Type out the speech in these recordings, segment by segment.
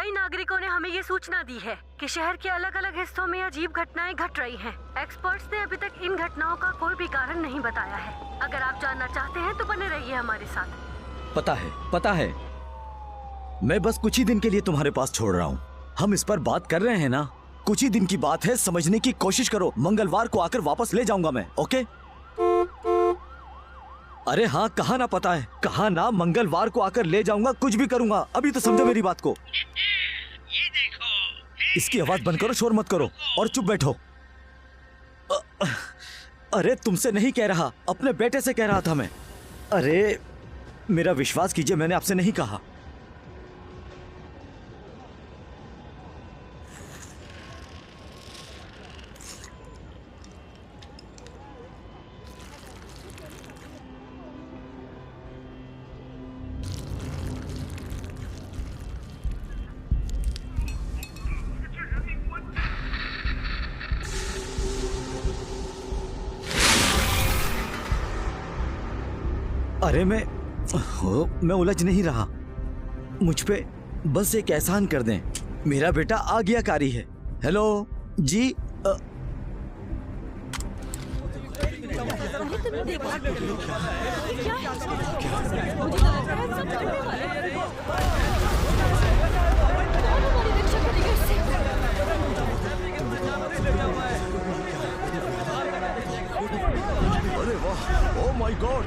कई नागरिकों ने हमें ये सूचना दी है कि शहर के अलग अलग हिस्सों में अजीब घटनाएं घट रही हैं। एक्सपर्ट्स ने अभी तक इन घटनाओं का कोई भी कारण नहीं बताया है। अगर आप जानना चाहते हैं तो बने रहिए हमारे साथ। पता है, मैं बस कुछ ही दिन के लिए तुम्हारे पास छोड़ रहा हूँ। हम इस पर बात कर रहे हैं ना, कुछ ही दिन की बात है, समझने की कोशिश करो। मंगलवार को आकर वापस ले जाऊंगा मैं, ओके? अरे हाँ, कहा ना, पता है, कहा ना, मंगलवार को आकर ले जाऊंगा, कुछ भी करूंगा। अभी तो समझो मेरी बात को। ये देखो, इसकी आवाज बंद करो, शोर मत करो और चुप बैठो। अरे तुमसे नहीं कह रहा, अपने बेटे से कह रहा था मैं। अरे मेरा विश्वास कीजिए, मैंने आपसे नहीं कहा। अरे मैं उलझ नहीं रहा। मुझ पे बस एक एहसान कर दें। मेरा बेटा आज्ञाकारी है। हेलो जी। अरे वाह, ओह माय गॉड।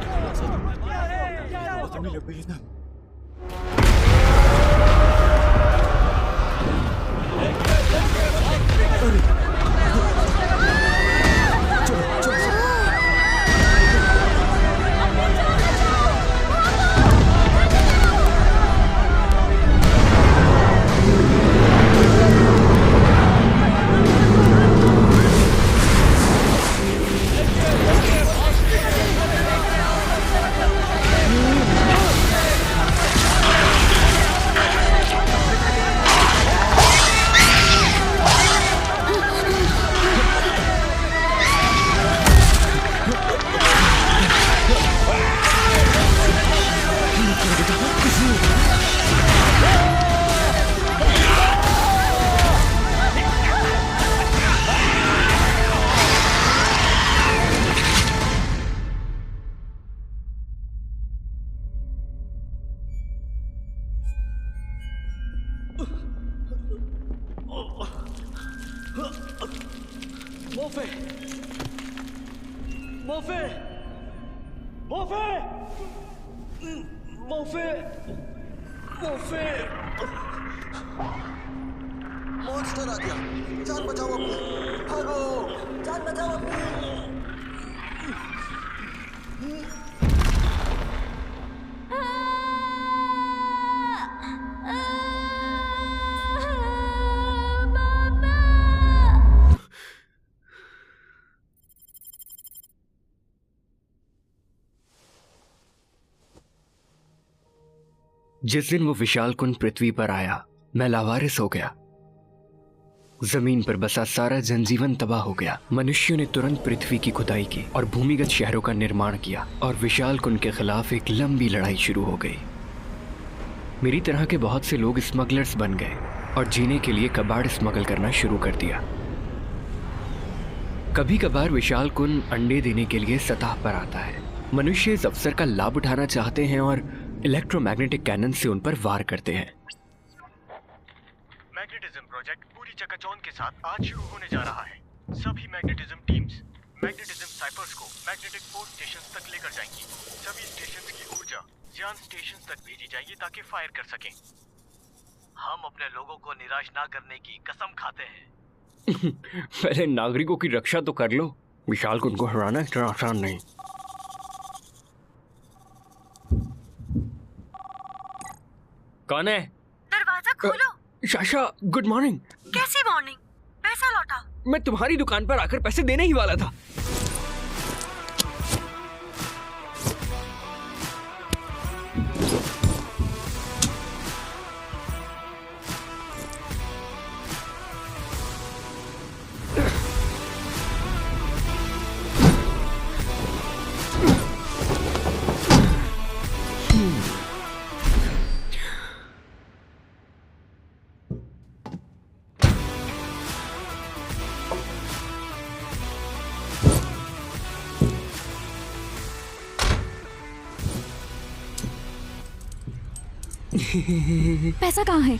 मॉन्स्टर आ गया। जान बचाओ अपनी, भागो, जान बचाओ अपनी। जिस दिन वो विशाल कुंड पृथ्वी पर आया, मैं लावारिस हो गया। जमीन पर बसा सारा जनजीवन तबाह हो गया। मनुष्यों ने तुरंत पृथ्वी की खुदाई की और भूमिगत शहरों का निर्माण किया और विशाल कुंड के खिलाफ एक लंबी लड़ाई शुरू हो गई। मेरी तरह के बहुत से लोग स्मगलर्स बन गए और जीने के लिए कबाड़ स्मगल करना शुरू कर दिया। कभी कभार विशाल कुंड अंडे देने के लिए सतह पर आता है। मनुष्य इस अवसर का लाभ उठाना चाहते हैं और इलेक्ट्रोमैग्नेटिक कैनन से उन पर वार करते हैं। मैग्नेटिज्म प्रोजेक्ट पूरी चकाचौंध के साथ आज शुरू होने जा रहा है। सभी मैग्नेटिज्म टीम्स मैग्नेटिज्म साइफर्स को मैग्नेटिक फोर्स स्टेशंस तक लेकर जाएंगी। सभी स्टेशंस की ऊर्जा ज्यान स्टेशंस तक भेजी जाएगी ताकि फायर कर सकें। हम अपने लोगों को निराश ना करने की कसम खाते हैं। पहले नागरिकों की रक्षा तो कर लो। विशाल कुंड को हराना इतना आसान नहीं। कौन है? दरवाजा खोलो। Sasha, good morning. कैसी मॉर्निंग? पैसा लौटा। मैं तुम्हारी दुकान पर आकर पैसे देने ही वाला था। पैसा कहाँ है?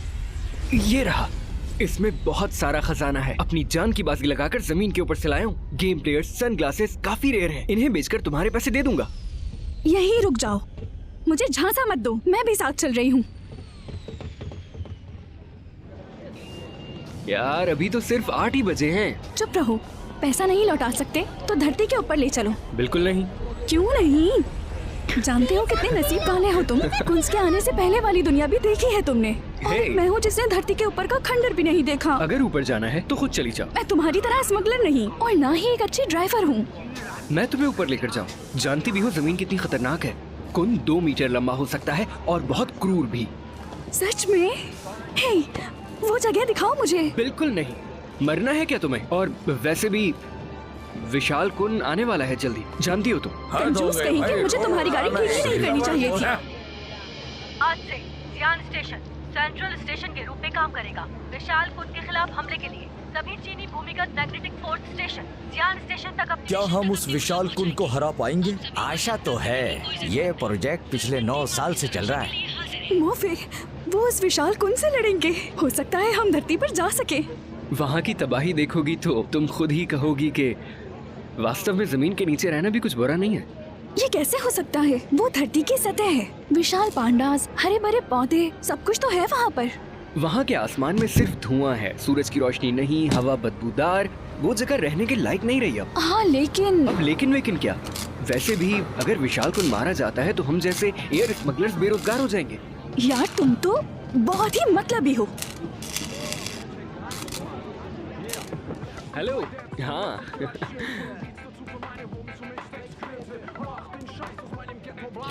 ये रहा। इसमें बहुत सारा खजाना है। अपनी जान की बाजी लगाकर जमीन के ऊपर से लाया हूँ। गेम प्लेयर्स, सनग्लासेस काफी रेयर हैं। इन्हें बेचकर तुम्हारे पैसे दे दूंगा। यहीं रुक जाओ, मुझे झांसा मत दो, मैं भी साथ चल रही हूँ। यार अभी तो सिर्फ 8 ही बजे हैं। चुप रहो, पैसा नहीं लौटा सकते तो धरती के ऊपर ले चलो। बिल्कुल नहीं। क्यों नहीं? जानते हो कितने नसीब वाले हो तुम। कुंज के आने से पहले वाली दुनिया भी देखी है तुमने। और Hey! मैं हूँ जिसने धरती के ऊपर का खंडर भी नहीं देखा। अगर ऊपर जाना है तो खुद चली जाओ। मैं तुम्हारी तरह स्मगलर नहीं और ना ही एक अच्छी ड्राइवर हूँ। मैं तुम्हें ऊपर लेकर जाऊं। जानती भी हो जमीन कितनी खतरनाक है। कुंज 2 मीटर लंबा हो सकता है और बहुत क्रूर भी। सच में? हे, वो जगह दिखाओ मुझे। बिल्कुल नहीं। मरना है क्या तुम्हें? और वैसे भी विशाल कुंज आने वाला है जल्दी। जानती हो तुम। कंजूस कहीं कि मुझे तुम्हारी गाड़ी ठीक ही नहीं करनी चाहिए थी। आज से जियान स्टेशन सेंट्रल स्टेशन के रूप में काम करेगा। विशाल कुंज के खिलाफ हमले के लिए सभी चीनी भूमिगत मैग्नेटिक फोर्स स्टेशन जियान स्टेशन तक अपनी क्या हम उस विशाल कुंज को हरा पाएंगे? आशा तो है। ये प्रोजेक्ट पिछले 9 साल से चल रहा है। मोफे, वो उस विशाल कुंज से लड़ेंगे। हो सकता है हम धरती पर जा सके। वहाँ की तबाही देखोगी तो तुम खुद ही कहोगी कि वास्तव में जमीन के नीचे रहना भी कुछ बुरा नहीं है। ये कैसे हो सकता है? वो धरती की सतह है। विशाल पांडास, हरे भरे पौधे, सब कुछ तो है वहाँ पर। वहाँ के आसमान में सिर्फ धुआं है, सूरज की रोशनी नहीं, हवा बदबूदार। वो जगह रहने के लायक नहीं रही अब। हाँ लेकिन अब लेकिन क्या? वैसे भी अगर विशाल को मारा जाता है तो हम जैसे एयर स्मगलर्स बेरोजगार हो जाएंगे। यार तुम तो बहुत ही मतलबी हो। हेलो। हाँ।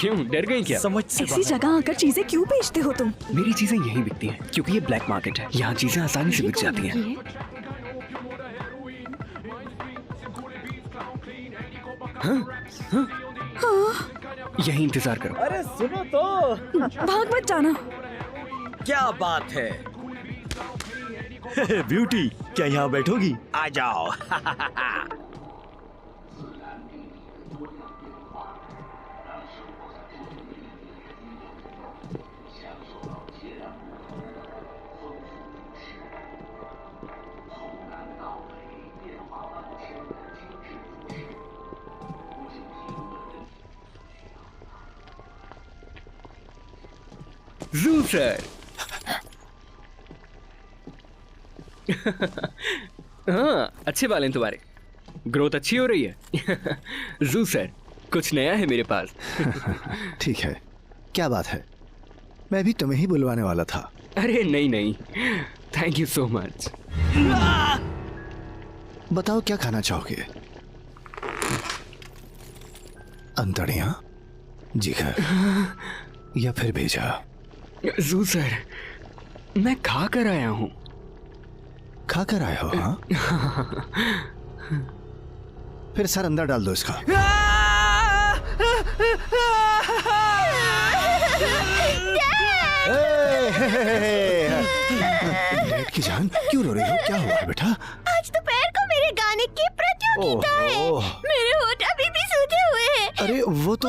क्यों डर गई क्या? समझ से ऐसी जगह आकर चीजें क्यों बेचते हो तुम? मेरी चीजें यहीं बिकती हैं क्योंकि ये ब्लैक मार्केट है। यहाँ चीजें आसानी से बिक जाती हैं। यहीं इंतजार करो। अरे सुनो तो। भाग मत जाना। क्या बात है? ब्यूटी, क्या यहाँ बैठोगी? आ जाओ। जू सर। हाँ, अच्छे बाल हैं तुम्हारे। ग्रोथ अच्छी हो रही है। जू सर, कुछ नया है मेरे पास। ठीक है, क्या बात है? मैं भी तुम्हें ही बुलवाने वाला था। अरे नहीं, थैंक यू सो मच। बताओ क्या खाना चाहोगे? अंतड़ियां, जिगर या फिर भेजा? जू सर, मैं खा कर आया हूँ। खा कर आए हो? हाँ। फिर सर अंदर डाल दो इसका। डैड की जान, क्यों रो रही हो? क्या हुआ बेटा? आज दोपहर को मेरे गाने की प्रतियोगिता है। मेरे होठ अभी भी सूखे हुए हैं। अरे वो तो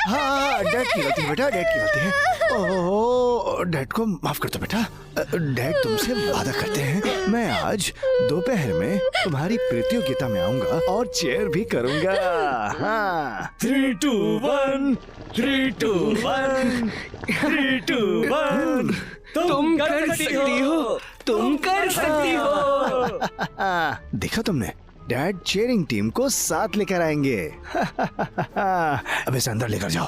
हाँ, डैड की गलती है बेटा, डैड की गलती है। ओह, डैड को माफ कर दो बेटा। डैड तुमसे वादा करते हैं मैं आज दोपहर में तुम्हारी प्रतियोगिता में आऊंगा और चेयर भी करूंगा। हाँ। 3, 2, 1, 3, 2, 1, 3, 2, 1। तुम कर सकती हो, तुम कर सकती हो। देखा तुमने? डैड चेयरिंग टीम को साथ लेकर आएंगे। अब इसे अंदर लेकर जाओ।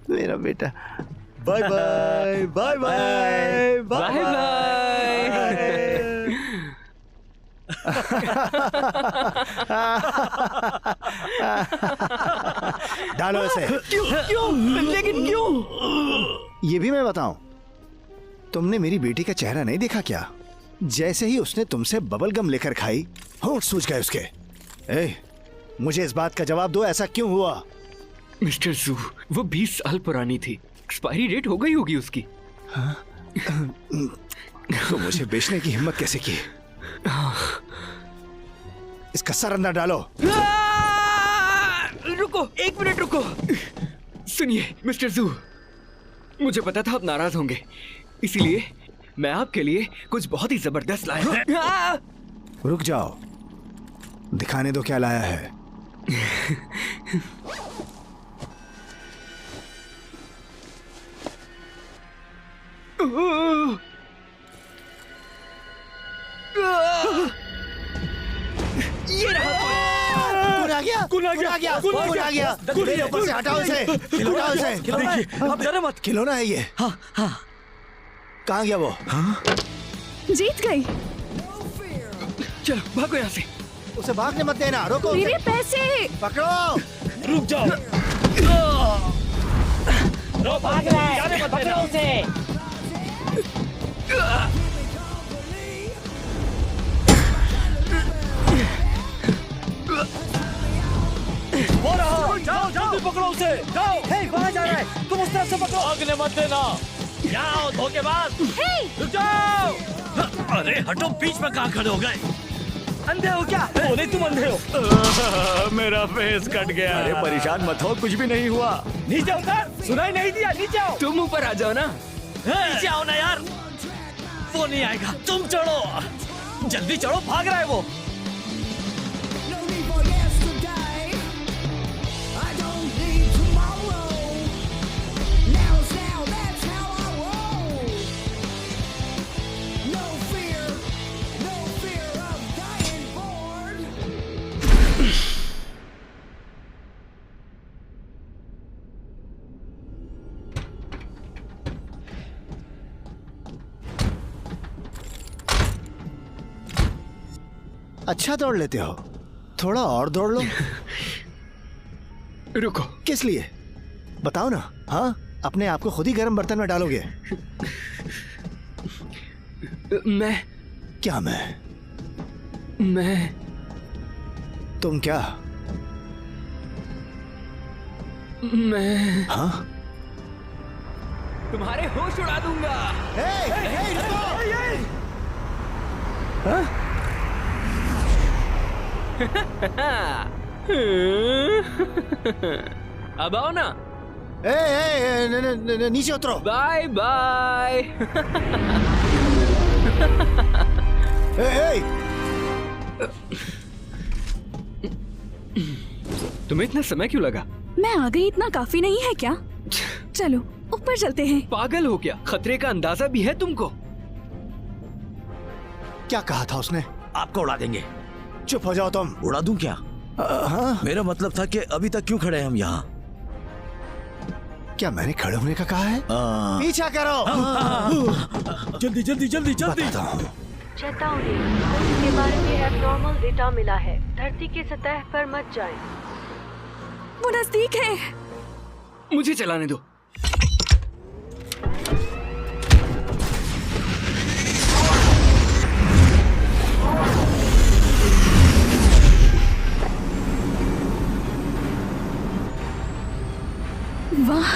मेरा बेटा। Bye bye bye bye bye डालो इसे। क्यों? लेकिन क्यों? ये भी मैं बताऊं, तुमने मेरी बेटी का चेहरा नहीं देखा क्या? जैसे ही उसने तुमसे बबल गम लेकर खाई, होंठ सूज गए उसके। मुझे इस बात का जवाब दो, ऐसा क्यों हुआ? मिस्टर जू, वो 20 साल पुरानी थी। एक्सपायरी डेट हो गई होगी उसकी। तो मुझे बेचने की हिम्मत कैसे की? इसका सर अंदर डालो। रुको, 1 मिनट रुको। सुनिए मिस्टर जू, मुझे पता था आप नाराज होंगे, इसीलिए मैं आपके लिए कुछ बहुत ही जबरदस्त लाया हूं। रुक जाओ, दिखाने दो क्या लाया है। ये रहा। कौन आ गया? कौन आ गया? कौन आ गया? मेरे ऊपर से हटाओ इसे, हटाओ इसे। देखिए, आप डरे मत। खिलौना है ये। हाँ हाँ। कहाँ गया वो? जीत गई। चलो भागो यहाँ से। उसे भागने मत देना, रोको उसे। मेरे पैसे पकड़ो। रुक जाओ। भाग रहा है, पकड़ो उसे। जाओ जल्दी पकड़ो उसे। जाओ। हे, कहाँ जा रहा है? तुम उस तरफ से पकड़ो। भागने मत देना। जाओ धोखेबाज। रुक जाओ। अरे हटो, बीच में कहाँ खड़े हो गए? अंधे हो क्या? बोले तुम अंधे हो। मेरा फेस कट गया। अरे परेशान मत हो, कुछ भी नहीं हुआ। नीचे उतर, सुनाई नहीं दिया, नीचे आओ। तुम ऊपर आ जाओ ना। नीचे आओ ना यार, वो नहीं आएगा। तुम चढ़ो, जल्दी चढ़ो, भाग रहा है वो। अच्छा दौड़ लेते हो, थोड़ा और दौड़ लो। रुको। किस लिए बताओ ना। हाँ, अपने आप को खुद ही गर्म बर्तन में डालोगे। मैं क्या मैं तुम क्या? मैं हाँ, तुम्हारे होश उड़ा दूंगा। अब आओ ना। नीचे उतरो। Bye bye. तुम्हें इतना समय क्यों लगा? मैं आ गई, इतना काफी नहीं है क्या? चलो ऊपर चलते हैं। पागल हो क्या? खतरे का अंदाजा भी है तुमको? क्या कहा था उसने? आपको उड़ा देंगे। चुप हो जाओ तुम। उड़ा दूं क्या? हाँ? मेरा मतलब था कि अभी तक क्यों खड़े हैं हम यहाँ? क्या मैंने खड़े होने का कहा है? पीछा करो। जल्दी जल्दी जल्दी जल्दी। चेतावनी, इसके बारे में एब्नॉर्मल डेटा मिला है। धरती की सतह पर मत जाएं। वो नजदीक है। मुझे चलाने दो। वाह,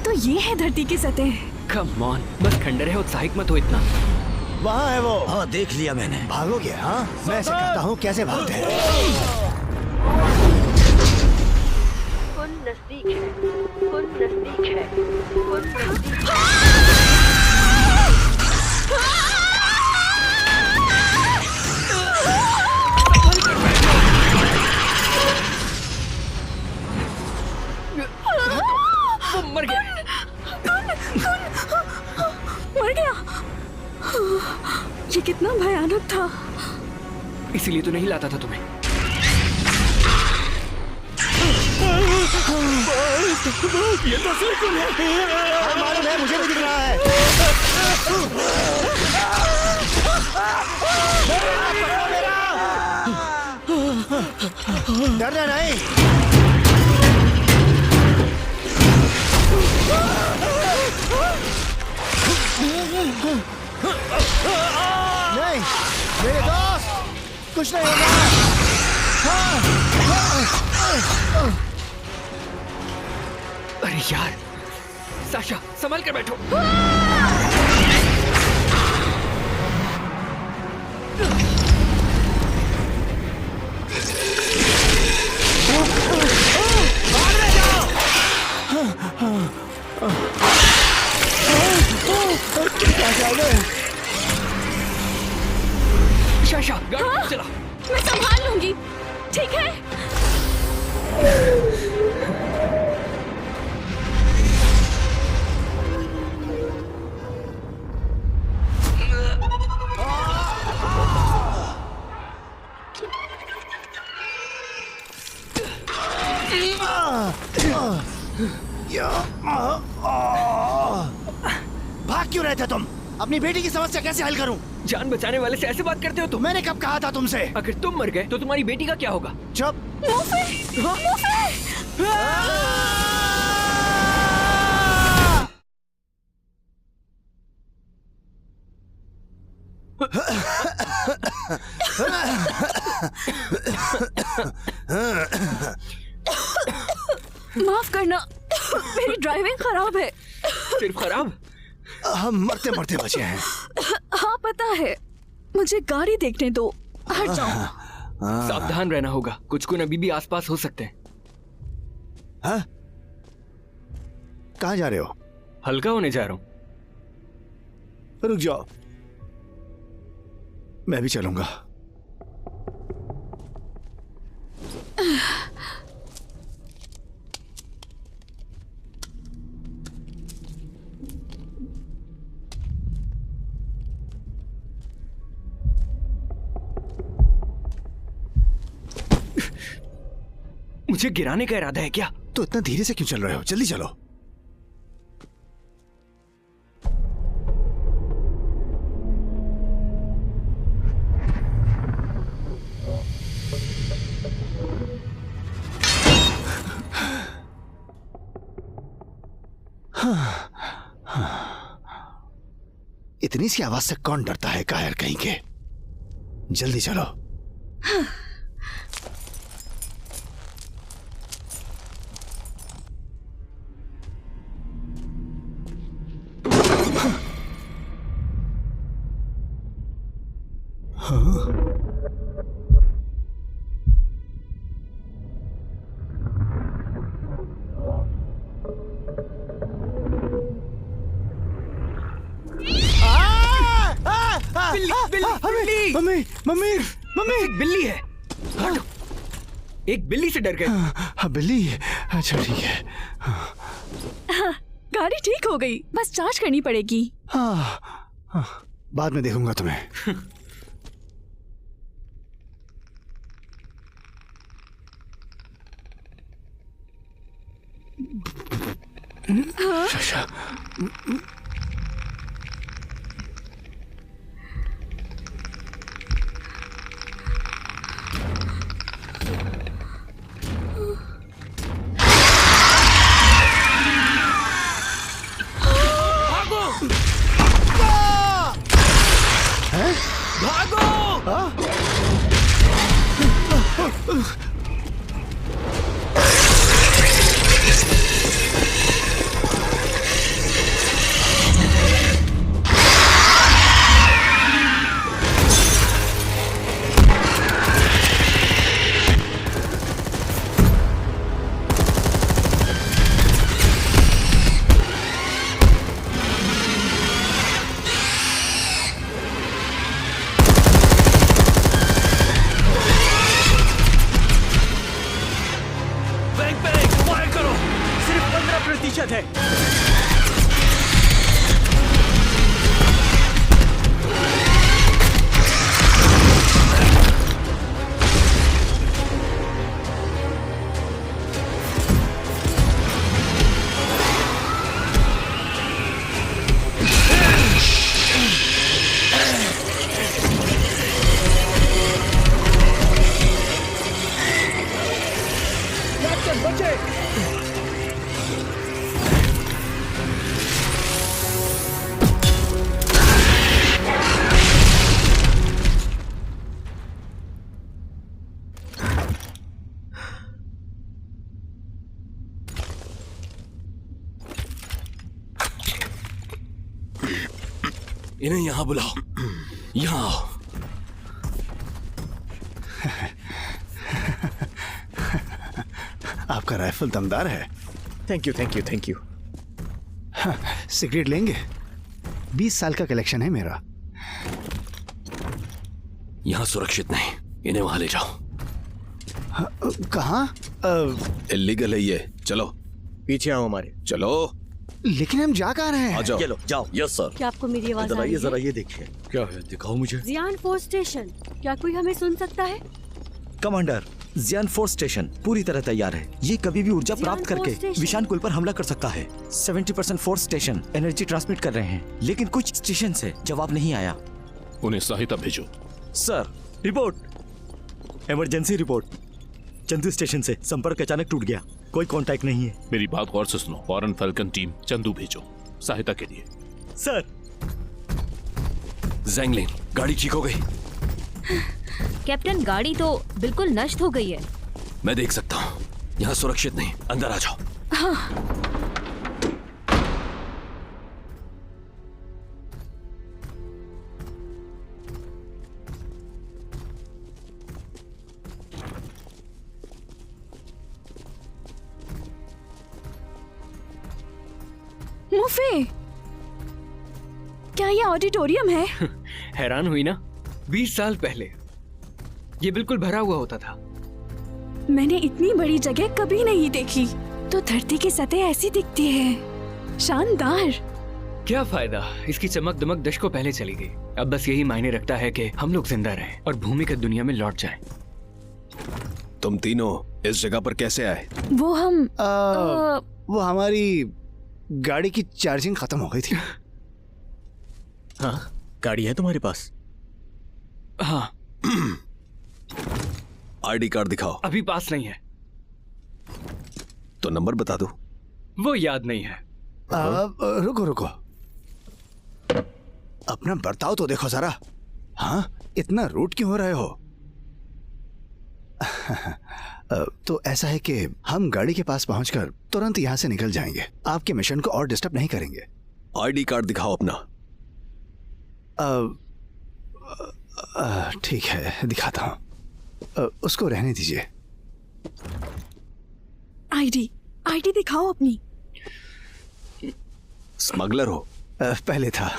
तो ये है धरती की सतह। कम ऑन, बस खंडर है, उत्साहित मत हो इतना। वहाँ है वो। हाँ, देख लिया मैंने। भागोगे? हाँ, मैं सिखाता हूँ कैसे भागते हैं। कुन नजदीक है, कुन नजदीक है, कुन नजदीक है। मर गया। मर गया। ये कितना भयानक था। इसीलिए तो नहीं लाता था तुम्हें। ये तो बिल्कुल है। मालूम है, मुझे भी दिख रहा है। डरना नहीं। नहीं मेरे दोस्त, कुछ नहीं होगा। अरे यार, साशा संभल कर बैठो। भाग जाओ। शाशा गाड़ी चला। मैं संभाल लूंगी, ठीक है? भाग क्यों रहे थे तुम? अपनी बेटी की समस्या कैसे हल करूं? जान बचाने वाले से ऐसे बात करते हो तुम? मैंने कब कहा था तुमसे? अगर तुम मर गए तो तुम्हारी बेटी का क्या होगा? चुप। माफ करना, मेरी ड्राइविंग खराब है। सिर्फ खराब? हम मरते मरते बचे हैं। हाँ पता है, मुझे गाड़ी देखने दो, हट जाओ। सावधान रहना होगा, कुछ अभी भी आसपास हो सकते हैं। हाँ? कहाँ जा रहे हो? हल्का होने जा रहा हूँ। रुक जाओ, मैं भी चलूंगा। मुझे गिराने का इरादा है क्या? तो इतना धीरे से क्यों चल रहे हो? जल्दी चलो। इतनी सी आवाज से कौन डरता है कायर कहीं के? जल्दी चलो। बिल्ली! Mummy mummy mummy! एक बिल्ली है। हटो। एक बिल्ली से डर गए। हाँ बिल्ली? अच्छा ठीक है। हाँ, गाड़ी ठीक हो गई, बस चार्ज करनी पड़ेगी। हाँ, बाद में देखूंगा तुम्हें। शाशा, इन्हें यहाँ बुलाओ, यहाँ आओ। आपका राइफल दमदार है। Thank you thank you thank you. Cigarette लेंगे? 20 साल का कलेक्शन है मेरा। यहाँ सुरक्षित नहीं, इन्हें वहां ले जाओ। कहाँ? इलीगल है ये, चलो पीछे आओ हमारे। चलो। लेकिन हम जा कहाँ रहे हैं? आ जाओ। ये लो, जाओ। Yes sir. क्या आपको मेरी आवाज आ रही है? जरा ये देखिए। क्या है, दिखाओ मुझे। जियान फोर्स स्टेशन, क्या कोई हमें सुन सकता है? कमांडर, जियान फोर्स स्टेशन पूरी तरह तैयार है। ये कभी भी ऊर्जा जियान प्राप्त फोर्स करके स्टेशन। विशान कुल पर हमला कर सकता है। 70% फोर्स स्टेशन एनर्जी ट्रांसमिट कर रहे हैं, लेकिन कुछ स्टेशन से जवाब नहीं आया। उन्हें सहायता भेजो। Sir, report. Emergency report. Chandu station से संपर्क अचानक टूट गया, कोई कांटेक्ट नहीं है। मेरी बात गौर से सुनो। फॉरेन फैल्कन टीम चंदू भेजो सहायता के लिए। सर। जैंगलिन, गाड़ी ठीक हो गई? कैप्टन, गाड़ी तो बिल्कुल नष्ट हो गई है। मैं देख सकता हूँ। यहाँ सुरक्षित नहीं, अंदर आ जाओ। मुफे, क्या ये ऑडिटोरियम है? हैरान हुई ना? 20 साल पहले ये बिल्कुल भरा हुआ होता था। मैंने इतनी बड़ी जगह कभी नहीं देखी। तो धरती की सतह ऐसी दिखती है। शानदार। क्या फायदा, इसकी चमक दमक दशकों पहले चली गई। अब बस यही मायने रखता है कि हम लोग जिंदा रहें और भूमिगत दुनिया में लौट जाएं। तुम तीनों इस जगह पर कैसे आए? वो हम वो हमारी गाड़ी की चार्जिंग खत्म हो गई थी। हाँ, गाड़ी है तुम्हारे पास? हाँ। आईडी कार्ड दिखाओ। अभी पास नहीं है। तो नंबर बता दो। वो याद नहीं है। रुको रुको, अपना बर्ताव तो देखो जरा। हाँ, इतना रूट क्यों हो रहे हो? तो ऐसा है कि हम गाड़ी के पास पहुंचकर तुरंत यहाँ से निकल जाएंगे। आपके मिशन को और डिस्टर्ब नहीं करेंगे। आईडी कार्ड दिखाओ अपना। ठीक है, दिखाता हूँ। उसको रहने दीजिए। आईडी दिखाओ अपनी। स्मगलर हो? पहले था।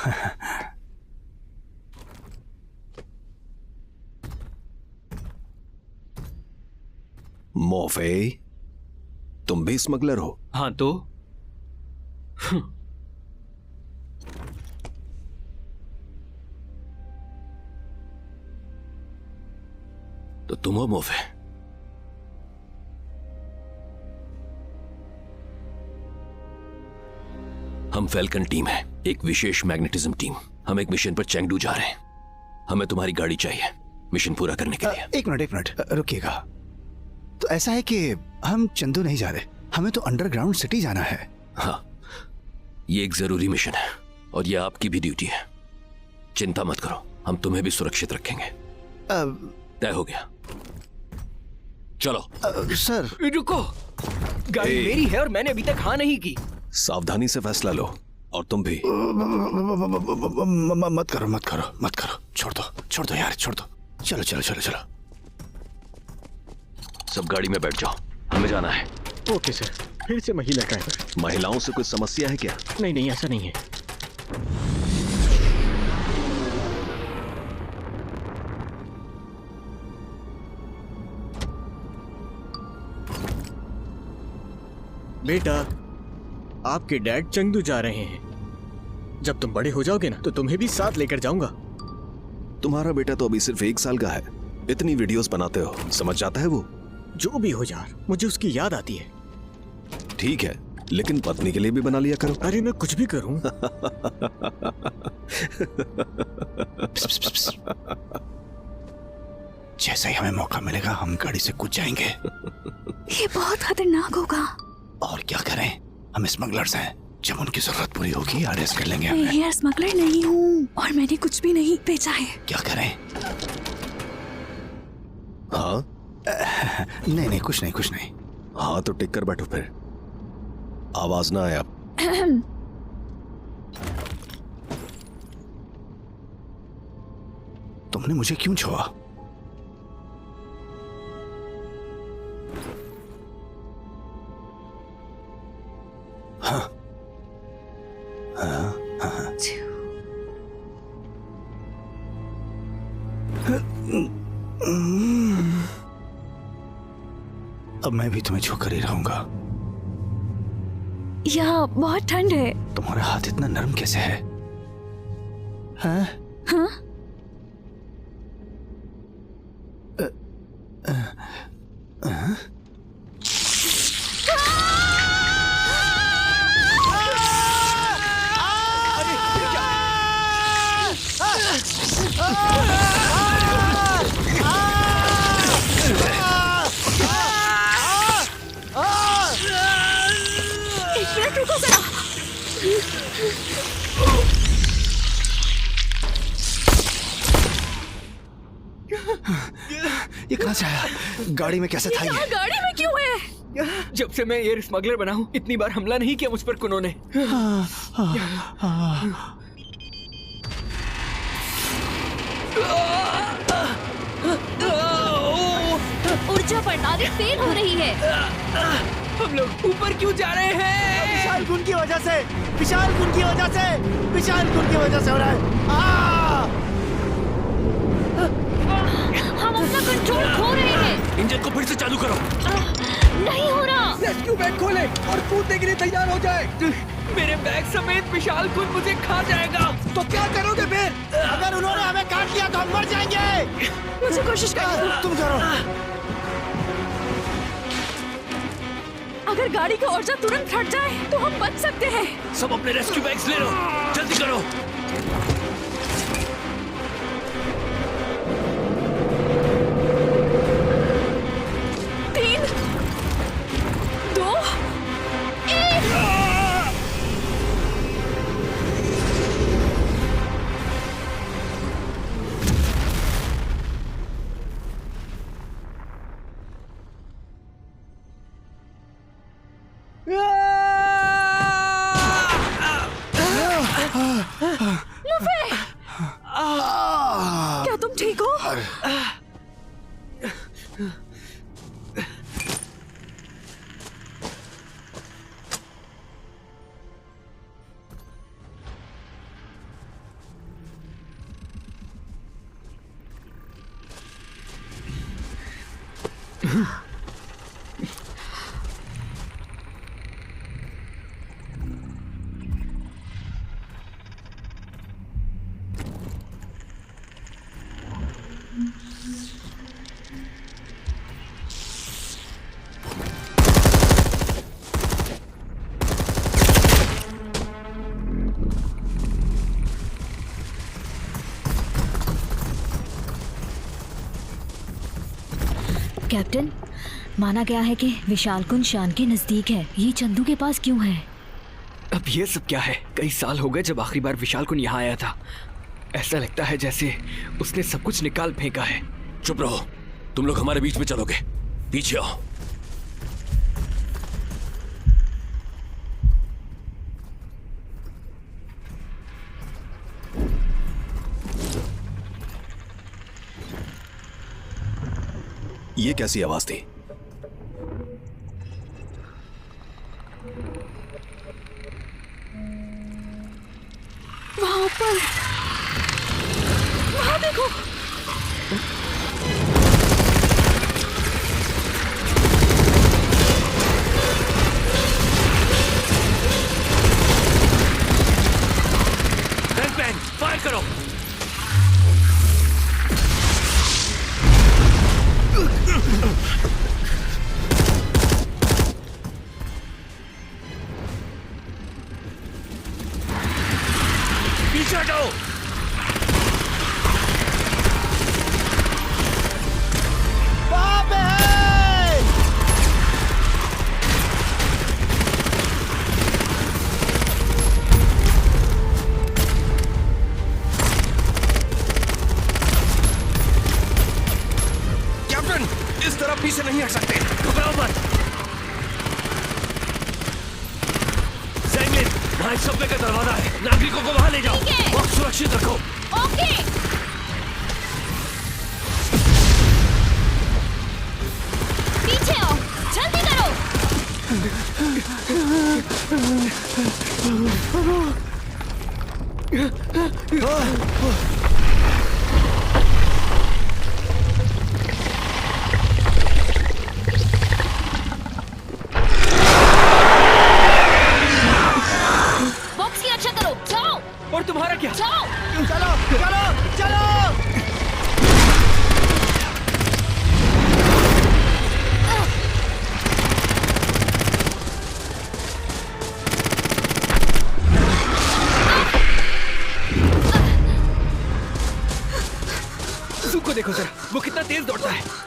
मोफे, तुम भी स्मगलर हो? हाँ तो तुम हो मोफे? हम फैल्कन टीम है, एक विशेष मैग्नेटिज्म टीम। हम एक मिशन पर चेंगडू जा रहे हैं। हमें तुम्हारी गाड़ी चाहिए मिशन पूरा करने के लिए। एक मिनट रुकिएगा। तो ऐसा है कि हम चंदू नहीं जा रहे, हमें तो अंडरग्राउंड सिटी जाना है। हाँ, ये एक जरूरी मिशन है और ये आपकी भी ड्यूटी है। चिंता मत करो, हम तुम्हें भी सुरक्षित रखेंगे। तय हो गया, चलो। सर रुको, गाड़ी मेरी है और मैंने अभी तक हाँ नहीं की। सावधानी से फैसला लो, और तुम भी। मत करो, छोड़ दो यार, छोड़ दो। चलो। सब गाड़ी में बैठ जाओ, हमें जाना है। Okay sir. फिर से महिला ड्राइवर। महिलाओं से कोई समस्या है क्या? नहीं, ऐसा नहीं है। बेटा, आपके डैड चंगदू जा रहे हैं। जब तुम बड़े हो जाओगे ना, तो तुम्हें भी साथ लेकर जाऊंगा। तुम्हारा बेटा तो अभी सिर्फ 1 साल का है, इतनी वीडियोस बनाते हो, समझ जाता है वो। जो भी हो यार, मुझे उसकी याद आती है। ठीक है, लेकिन पत्नी के लिए भी बना लिया करो। अरे मैं कुछ भी करूं। जैसे ही हमें मौका मिलेगा हम गाड़ी से कूद जाएंगे। ये बहुत खतरनाक होगा। और क्या करें, हम स्मगलर्स हैं। जब उनकी जरूरत पूरी होगी अरेस्ट कर लेंगे मैं हमें। हेयर स्मगलर नहीं हूँ और मैंने कुछ भी नहीं बेचा है। क्या करें? हाँ? नहीं, कुछ नहीं। हाँ तो टिक कर बैठो फिर, आवाज ना आए अब। तुमने मुझे क्यों छुआ? हाँ। अब मैं भी तुम्हें छूकर ही रहूंगा। यहाँ बहुत ठंड है। तुम्हारा हाथ इतना नरम कैसे है? हाँ? हाँ? एक मिनट रुको जरा। ये कहाँ से आया? गाड़ी में कैसे था ये? गाड़ी में क्यों है? जब से मैं एयर स्मगलर बना हूँ इतनी बार हमला नहीं किया मुझ पर कुनों ने। ऊर्जा प्रणाली फेल हो रही है। हम लोग ऊपर क्यों जा रहे हैं? विशाल गुण की वजह से, विशाल गुण की वजह से, विशाल गुण की वजह से हो रहा है। हम अपना कंट्रोल खो रहे हैं। इंजन को फिर से चालू करो। नहीं हो रहा। रेस्क्यू बैग खोले और कूदने के लिए तैयार हो जाए। मेरे बैग समेत विशाल कुन मुझे खा जाएगा। तो क्या करोगे फिर? अगर उन्होंने हमें काट लिया तो हम मर जाएंगे। मुझे कोशिश करनी है। तुम करो। अगर गाड़ी का ऊर्जा तुरंत हट जाए तो हम बच सकते हैं। सब अपने रेस्क्यू बैग्स ले लो, जल्दी करो। क्या तुम ठीक हो? कैप्टन, माना गया है कि विशाल कुंज शान के नजदीक है। ये चंदू के पास क्यों है? अब ये सब क्या है? कई साल हो गए जब आखिरी बार विशाल कुंज यहाँ आया था। ऐसा लगता है जैसे उसने सब कुछ निकाल फेंका है। चुप रहो, तुम लोग हमारे बीच में चलोगे। पीछे आओ। ये कैसी आवाज थी? वहां पर, वहां देखो। फायर करो। पीछे हटो। इस तरफ पीछे नहीं हट सकते। घबराओ मत। जैंगलिन, वहाँ एक सबवे का दरवाजा है। नागरिकों को वहाँ ले जाओ। वक्त सुरक्षित रखो। ओके। पीछे आओ, जल्दी करो। क्या? चलो चलो चलो। सू को देखो जरा, वो कितना तेज दौड़ता है।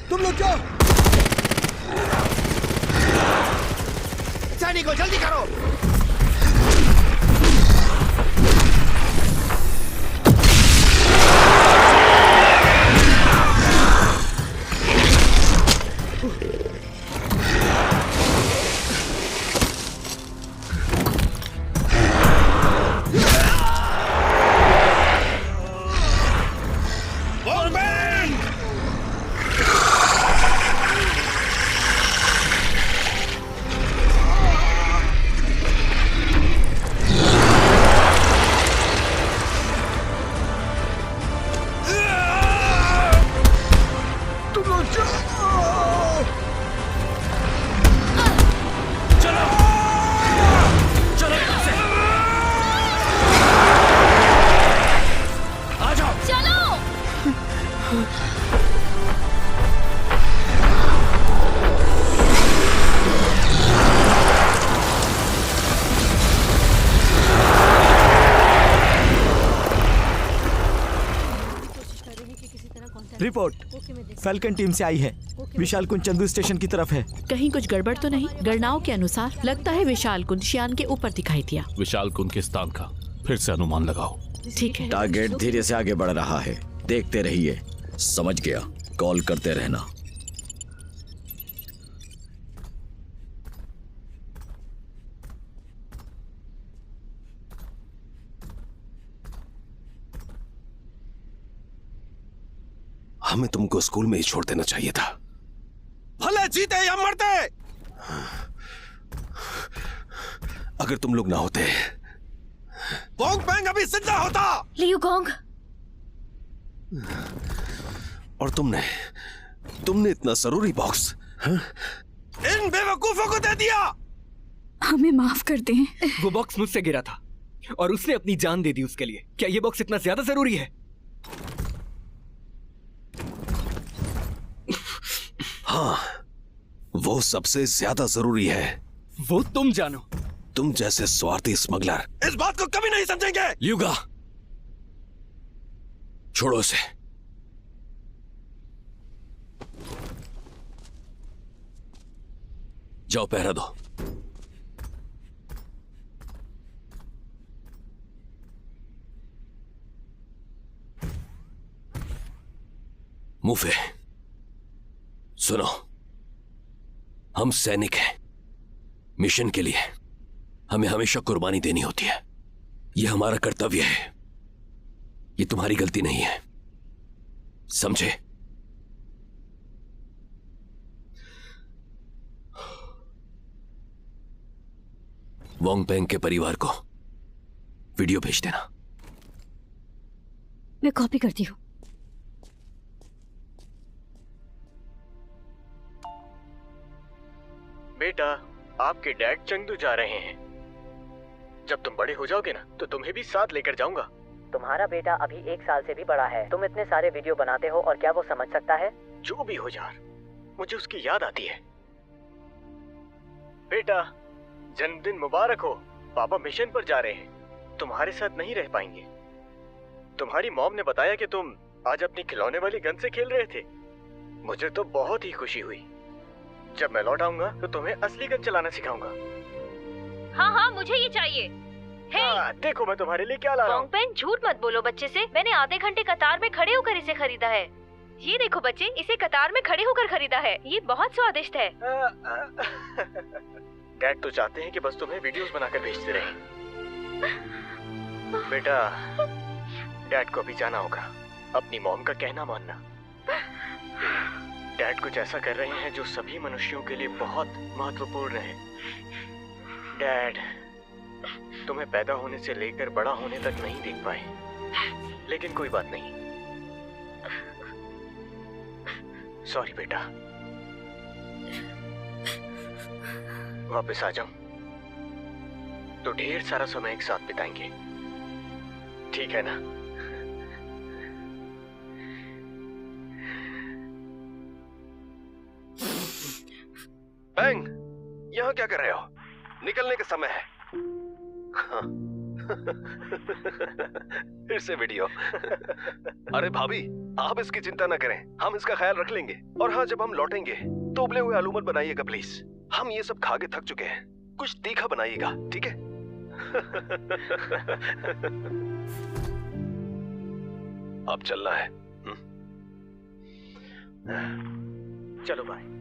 तुम लोग जाओ। सैनिकों जल्दी करो। रिपोर्ट फैल्कन टीम से आई है। विशाल कुंज चंदू स्टेशन की तरफ है। कहीं कुछ गड़बड़ तो नहीं? गणनाओं के अनुसार लगता है विशाल कुंज शियान के ऊपर दिखाई दिया। विशाल कुंज के स्थान का फिर से अनुमान लगाओ। ठीक है। टारगेट धीरे से आगे बढ़ रहा है, देखते रहिए। समझ गया, कॉल करते रहना। हमें तुमको स्कूल में ही छोड़ देना चाहिए था। भले जीते या मरते, अगर तुम लोग ना होते बोंग बैंग अभी जिंदा होता। लियू गोंग, और तुमने इतना जरूरी बॉक्स इन बेवकूफों को दे दिया। हमें माफ कर दें। वो बॉक्स मुझसे गिरा था और उसने अपनी जान दे दी उसके लिए। क्या ये बॉक्स इतना ज्यादा जरूरी है? हाँ, वो सबसे ज्यादा जरूरी है। वो तुम जानो। तुम जैसे स्वार्थी स्मगलर इस बात को कभी नहीं समझेंगे। युगा, छोड़ो इसे। जाओ पहरा दो। मुफे, सुनो, हम सैनिक हैं। मिशन के लिए हमें हमेशा कुर्बानी देनी होती है। यह हमारा कर्तव्य है। यह तुम्हारी गलती नहीं है, समझे? वोंग पेंग के परिवार को वीडियो भेज देना। मैं कॉपी करती हूँ। बेटा, आपके डैड चंगदू जा रहे हैं। जब तुम बड़े हो जाओगे ना, तो तुम्हें भी साथ लेकर जाऊंगा। तुम्हारा बेटा अभी 1 साल से भी बड़ा है। तुम इतने सारे वीडियो बनाते हो और क्या वो समझ सकता है? जो भी हो यार, मुझे उसकी याद आती है। बेटा, जन्मदिन मुबारक हो। पापा मिशन पर जा रहे हैं, तुम्हारे साथ नहीं रह पाएंगे। तुम्हारी मॉम ने बताया कि तुम आज अपनी खिलौने वाली गन से खेल रहे थे। मुझे तो बहुत ही खुशी हुई। जब मैं लौट आऊंगा तो तुम्हें असली गन चलाना सिखाऊंगा। हाँ हाँ, मुझे ये चाहिए। देखो मैं तुम्हारे लिए क्या ला रहा हूँ। पेन, झूठ मत बोलो बच्चे से। मैंने आधे घंटे कतार में खड़े होकर इसे खरीदा है। ये देखो बच्चे, इसे कतार में खड़े होकर खरीदा है। ये बहुत स्वादिष्ट है। डैड तो चाहते हैं कि बस तुम्हें वीडियोस बनाकर भेजते रहें। बेटा, डैड को भी जाना होगा। अपनी मॉम का कहना मानना। डैड कुछ ऐसा कर रहे हैं जो सभी मनुष्यों के लिए बहुत महत्वपूर्ण है। डैड तुम्हें पैदा होने से लेकर बड़ा होने तक नहीं देख पाए, लेकिन कोई बात नहीं। सॉरी बेटा, वापस आ जाऊं तो ढेर सारा समय एक साथ बिताएंगे, ठीक है ना? बैंग, यहाँ क्या कर रहे हो? निकलने का समय है। हाँ। फिर से वीडियो। अरे भाभी, आप इसकी चिंता ना करें, हम इसका ख्याल रख लेंगे। और हाँ, जब हम लौटेंगे तो उबले हुए आलू मत बनाइएगा प्लीज। हम ये सब खा के थक चुके हैं, कुछ तीखा बनाइएगा, ठीक है? अब चलना है। चलो बाय।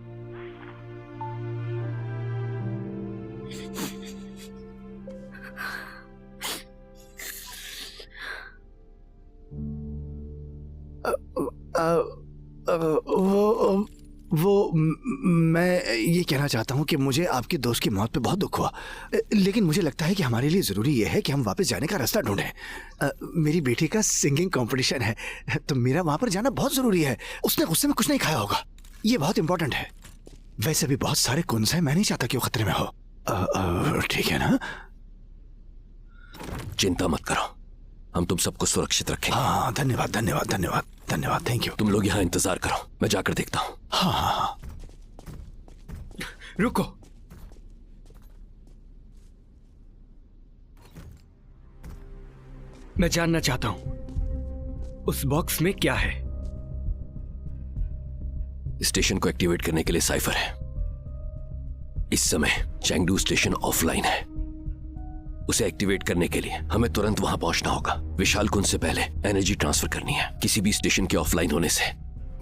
मैं ये कहना चाहता हूँ कि मुझे आपके दोस्त की मौत पे बहुत दुख हुआ, लेकिन मुझे लगता है कि हमारे लिए ज़रूरी यह है कि हम वापस जाने का रास्ता ढूंढें। मेरी बेटी का सिंगिंग कंपटीशन है, तो मेरा वहाँ पर जाना बहुत ज़रूरी है। उसने गुस्से में कुछ नहीं खाया होगा, ये बहुत इंपॉर्टेंट है। वैसे भी बहुत सारे कुंज हैं, मैं नहीं चाहता कि वो खतरे में हो। ठीक है ना? चिंता मत करो, हम तुम सबको सुरक्षित रखेंगे। हाँ, धन्यवाद धन्यवाद धन्यवाद धन्यवाद, थैंक यू। तुम लोग यहाँ इंतजार करो, मैं जाकर देखता हूँ। हाँ हाँ हाँ। रुको, मैं जानना चाहता हूं उस बॉक्स में क्या है। स्टेशन को एक्टिवेट करने के लिए साइफर है। इस समय चेंगडू स्टेशन ऑफलाइन है। उसे एक्टिवेट करने के लिए हमें तुरंत वहां पहुंचना होगा। विशाल कुंज से पहले एनर्जी ट्रांसफर करनी है। किसी भी स्टेशन के ऑफलाइन होने से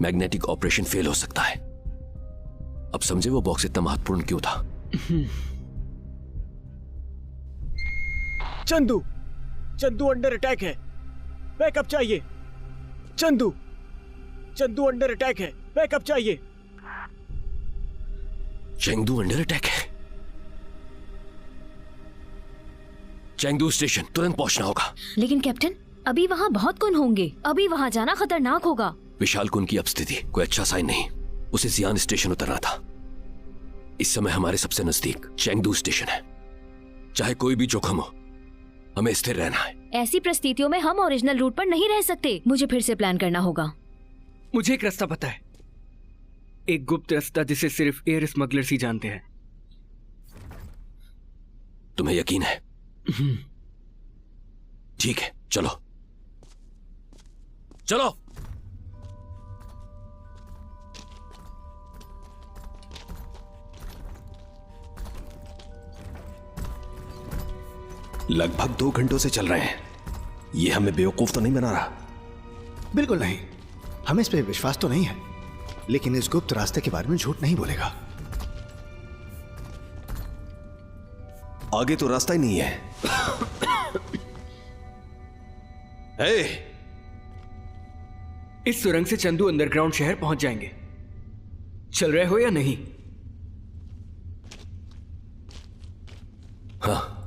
मैग्नेटिक ऑपरेशन फेल हो सकता है। अब समझे वो बॉक्स इतना महत्वपूर्ण क्यों था? चंदू अंडर अटैक है, बैकअप चाहिए। चंदू अंडर अटैक है, बैकअप चाहिए। चेंगडू अंडर अटैक है। चेंगडू स्टेशन तुरंत पहुंचना होगा। लेकिन कैप्टन, अभी वहाँ बहुत कुन होंगे, अभी वहाँ जाना खतरनाक होगा। विशाल कुन की अब स्थिति कोई अच्छा साइन नहीं। उसे जियान स्टेशन उतरना था। इस समय हमारे सबसे नजदीक चेंगडू स्टेशन है। चाहे कोई भी जोखिम हो, हमें स्थिर रहना है। ऐसी परिस्थितियों में हम ओरिजिनल रूट पर नहीं रह सकते। मुझे फिर से प्लान करना होगा। मुझे एक रास्ता पता है, एक गुप्त रास्ता जिसे सिर्फ एयर स्मगलर्स ही जानते हैं। तुम्हें यकीन है? ठीक है, चलो चलो। लगभग 2 घंटों से चल रहे हैं। ये हमें बेवकूफ तो नहीं बना रहा? बिल्कुल नहीं, हमें इस पे विश्वास तो नहीं है, लेकिन इस गुप्त रास्ते के बारे में झूठ नहीं बोलेगा। आगे तो रास्ता ही नहीं है। इस सुरंग से चंदू अंडरग्राउंड शहर पहुंच जाएंगे। चल रहे हो या नहीं? हाँ।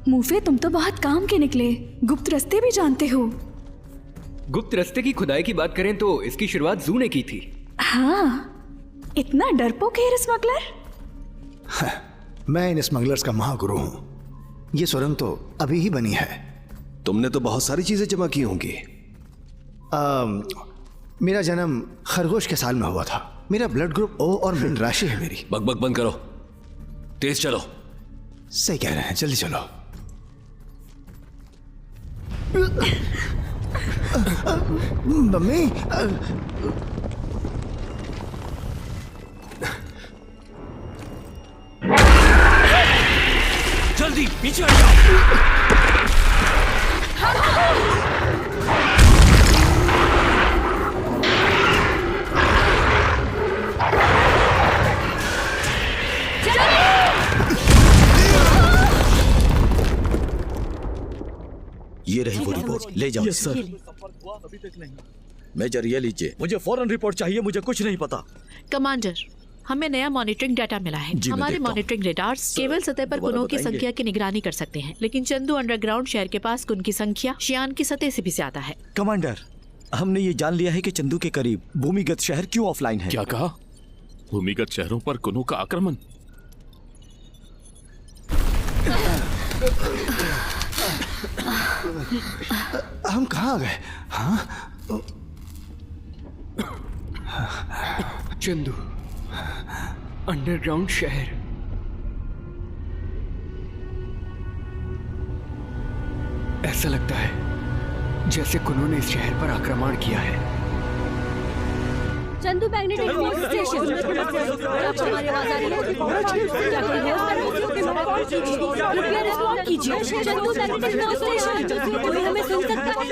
मूफे, तुम तो बहुत काम के निकले, गुप्त रास्ते भी जानते हो। गुप्त रास्ते की खुदाई की बात करें तो इसकी शुरुआत जू ने की थी। हाँ, इतना डरपोक है स्मगलर। मैं इन स्मगलर्स का महागुरु हूं। ये सुरंग तो अभी ही बनी है। तुमने तो बहुत सारी चीजें जमा की होंगी। मेरा जन्म खरगोश के साल में हुआ था। मेरा ब्लड ग्रुप O और मीन राशि है मेरी। बकबक बंद करो, तेज चलो। सही कह रहे हैं, जल्दी चलो। मम्मी, जल्दी पीछे हट जाओ। चलो ले जाओ। Yes sir. मेजर ये लीजिए, मुझे फौरन रिपोर्ट चाहिए, मुझे कुछ नहीं पता। कमांडर, हमें नया मॉनिटरिंग डाटा मिला है। जी, मैं हमारे देखता हूं। मॉनिटरिंग रेडार्स केवल सतह पर दोबारा गुनों की बताएंगे? संख्या की निगरानी कर सकते हैं, लेकिन चंदू अंडरग्राउंड शहर के पास गुन की संख्या शियान की सतह से भी ज्यादा है। कमांडर, हमने ये जान लिया है कि चंदू के करीब भूमिगत शहर क्यों ऑफलाइन है। क्या कहा? भूमिगत शहरों पर गुनों का आक्रमण? हम कहाँ आ गए? हाँ? चंदू, अंडरग्राउंड शहर। ऐसा लगता है जैसे कुनों ने इस शहर पर आक्रमण किया है। Chandu magnetic force station. आपको हमारी आवाज आ रही है? क्या कोई है उस पर? कृपया रिस्पॉन्ड कीजिए। चंदू मैग्नेटिक फोर्स स्टेशन, कोई हमें सुन सकता है?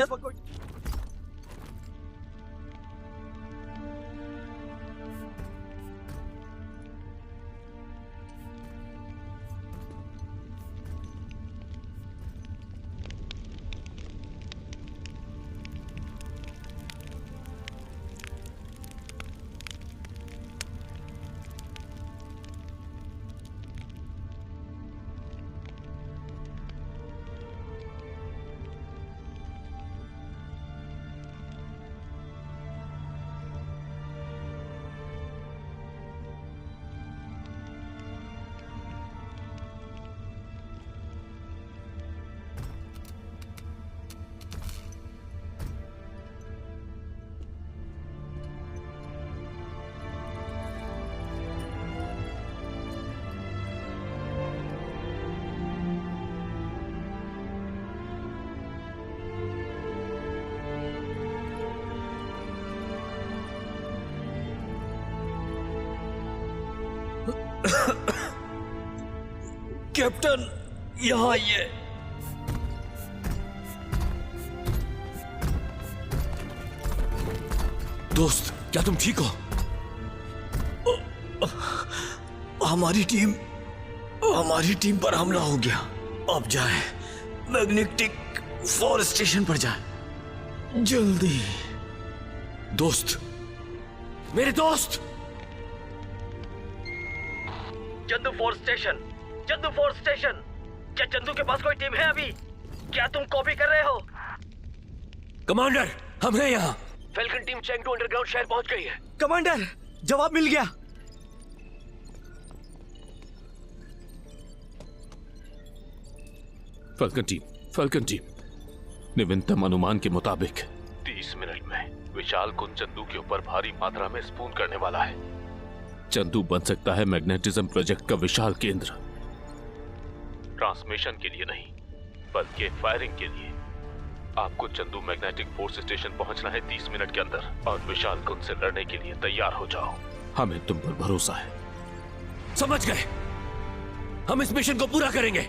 कैप्टन, यहाँ आइए। दोस्त, क्या तुम ठीक हो? हमारी टीम पर हमला हो गया। अब जाए, मैग्नेटिक फोर्स स्टेशन पर जाए, जल्दी। दोस्त, मेरे दोस्त। Chandu force station, Chandu force station. क्या चंदू के पास कोई टीम है अभी? क्या तुम कॉपी कर रहे हो? कमांडर, हम हैं यहाँ। फैल्कन टीम चेंगटू अंडरग्राउंड शहर पहुंच गई है। कमांडर, जवाब मिल गया। फैल्कन टीम, नवीनतम अनुमान के मुताबिक 30 मिनट में विशाल कुंज चंदू के ऊपर भारी मात्रा में स्पून करने वाला है। चंदू बन सकता है मैग्नेटिज्म प्रोजेक्ट का विशाल केंद्र। ट्रांसमिशन के लिए नहीं, बल्कि फायरिंग के लिए। आपको चंदू मैग्नेटिक फोर्स स्टेशन पहुंचना है 30 मिनट के अंदर, और विशाल कुंज से लड़ने के लिए तैयार हो जाओ। हमें तुम पर भरोसा है। समझ गए, हम इस मिशन को पूरा करेंगे।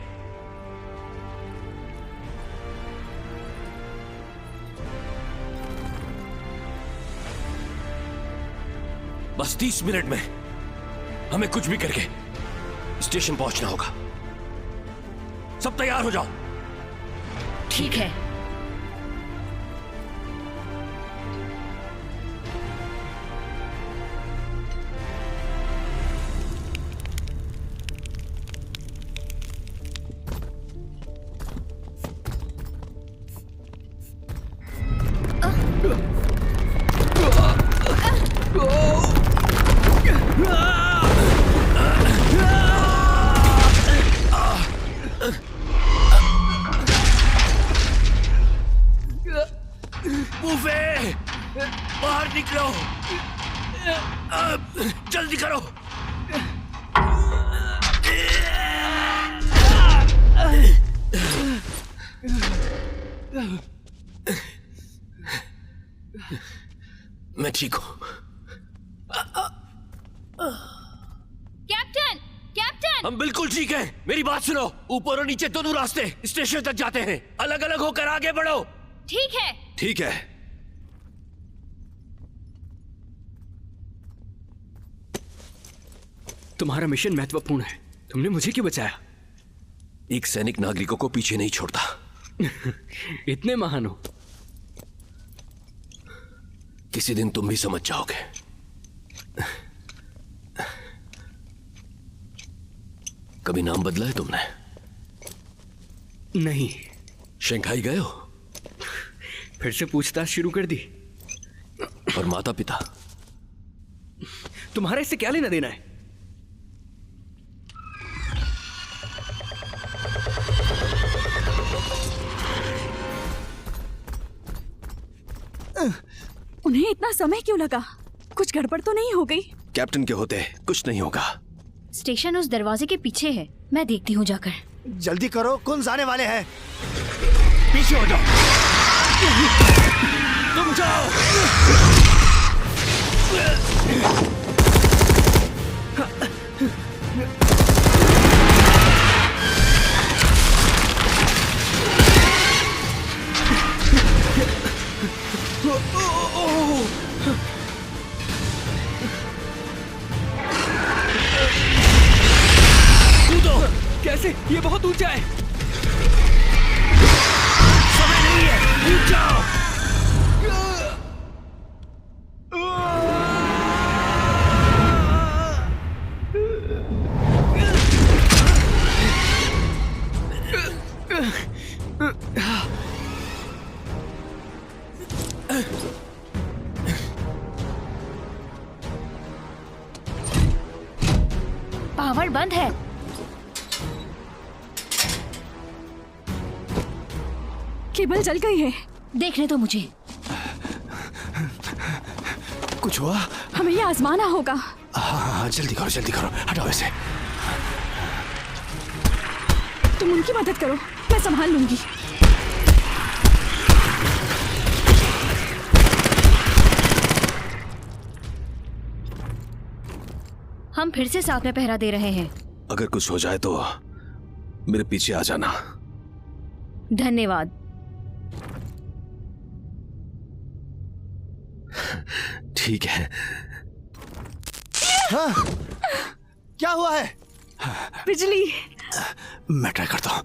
बस 30 मिनट में हमें कुछ भी करके स्टेशन पहुंचना होगा। सब तैयार हो जाओ। ठीक है। बूफे, बाहर निकलो, जल्दी करो। मैं ठीक हूं। Captain, captain! हम बिल्कुल ठीक हैं। मेरी बात सुनो, ऊपर और नीचे दोनों रास्ते स्टेशन तक जाते हैं। अलग अलग होकर आगे बढ़ो। ठीक है। ठीक है। तुम्हारा मिशन महत्वपूर्ण है। तुमने मुझे क्यों बचाया? एक सैनिक नागरिकों को पीछे नहीं छोड़ता। इतने महान हो किसी दिन तुम भी समझ जाओगे। कभी नाम बदला है तुमने? नहीं। शंघाई गए हो? फिर से पूछताछ शुरू कर दी। और माता पिता? तुम्हारा इससे क्या लेना देना है? उन्हें इतना समय क्यों लगा? कुछ गड़बड़ तो नहीं हो गई? कैप्टन के होते कुछ नहीं होगा। स्टेशन उस दरवाजे के पीछे है, मैं देखती हूँ जाकर। जल्दी करो, कुंज आने वाले हैं। पीछे हो जाओ। तुम जाओ। कैसे? ये बहुत ऊंचा है। समय नहीं है, कूद जाओ। पावर बंद है। केबल जल गई है। देखने तो मुझे। कुछ हुआ? हमें ये आजमाना होगा। हाँ, जल्दी करो, हटाओ इसे। तुम उनकी मदद करो, मैं संभाल लूंगी। हम फिर से साथ में पहरा दे रहे हैं। अगर कुछ हो जाए तो मेरे पीछे आ जाना। धन्यवाद। ठीक है। हाँ, क्या हुआ है? बिजली। मैं ट्राई करता हूँ।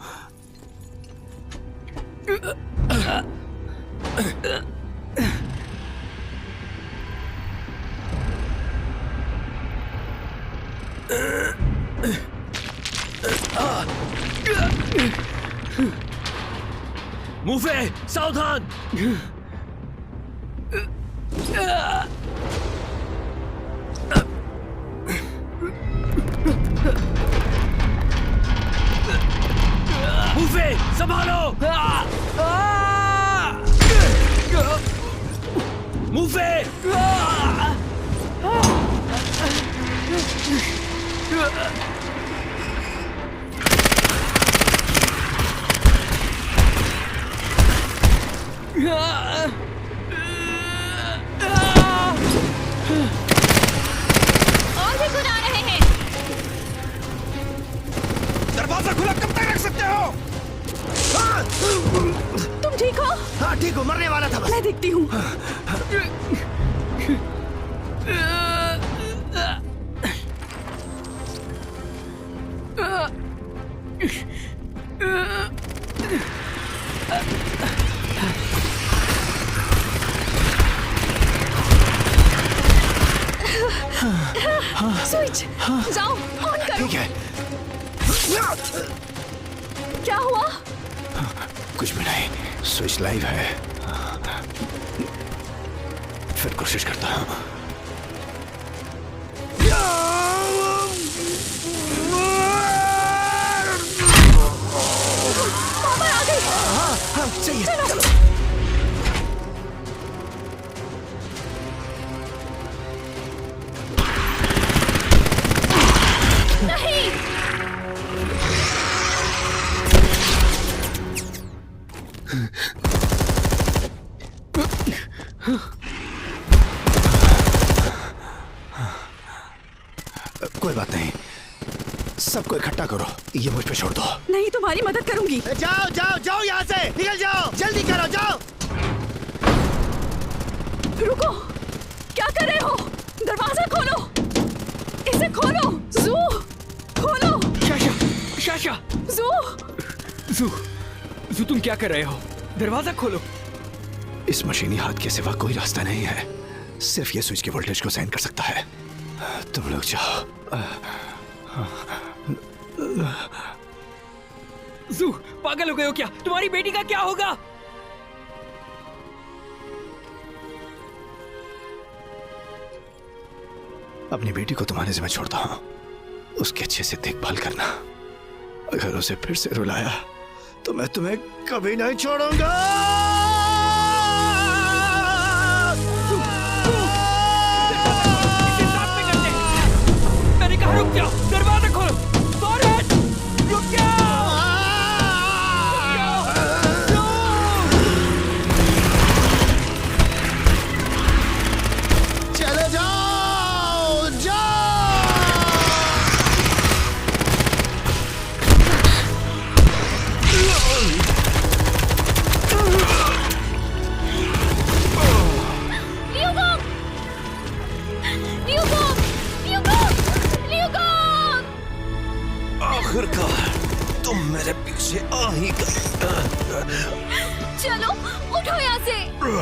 मुफे, सावधान। मुफे, संभालो। मुफे। और भी गुन आ रहे हैं। दरवाजा खुला कब तक रख सकते हो? तुम ठीक हो? हाँ, ठीक हूँ, मरने वाला था बस। मैं देखती हूँ। स्विच, जाओ, ऑन करो। ठीक है। क्या हुआ? कुछ भी नहीं, स्विच लाइव है। फिर कोशिश करता हूँ। पावर आ गई। हाँ, सही है। चलो। नहीं। कोई बात नहीं, सबको इकट्ठा करो, ये मुझ पे छोड़ दो। नहीं, तुम्हारी मदद करूंगी। जाओ जाओ जाओ, यहाँ से निकल जाओ, जल्दी करो, जाओ। रुको, क्या कर रहे हो? दरवाजा खोलो, इसे खोलो। जू, खोलो। शाशा, जू, तुम क्या कर रहे हो? दरवाजा खोलो। इस मशीनी हाथ के सिवा कोई रास्ता नहीं है। सिर्फ ये स्विच के वोल्टेज को सहन कर सकता है। तुम लोग जाओ। जू, पागल हो गए हो क्या? तुम्हारी बेटी का क्या होगा? अपनी बेटी को तुम्हारे जिम्मे छोड़ता हूं, उसकी अच्छे से देखभाल करना। अगर उसे फिर से रुलाया तो मैं तुम्हें कभी नहीं छोड़ूंगा। इसे साथ में करते हैं। मैंने कहा रुक जाओ, दरवाजा खोलो। फॉरेस्ट, रुक जाओ। चले जाओ, जाओ। आखिरकार तुम मेरे पीछे आ ही गई। चलो उठो यहाँ से,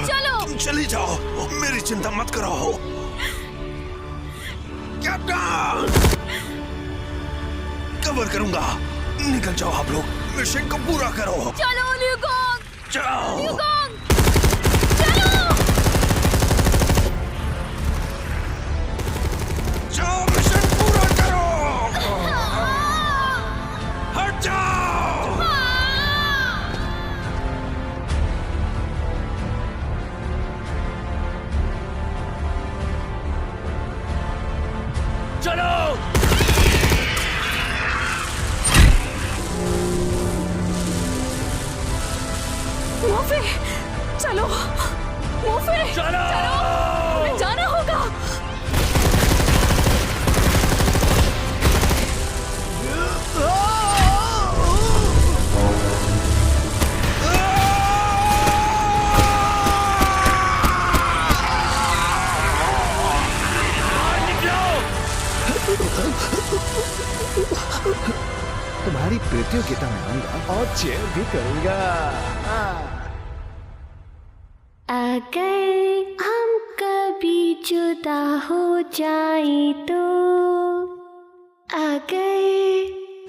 चलो। तुम चली जाओ, मेरी चिंता मत करो। कैप्टन, कवर करूंगा। निकल जाओ आप लोग, मिशन को पूरा करो। चलो ल्यूगोंग, जाओ। ल्यूगोंग, चलो। जाओ, मिशन पूरा करो। हट जाओ। चलो। मोफे, चलो मोफे, चलो। हमें जाना होगा। तुम्हारी प्रतियोगिता में आऊंगा और चेयर भी करूंगा। अगर हम कभी जुदा हो जाए तो, अगर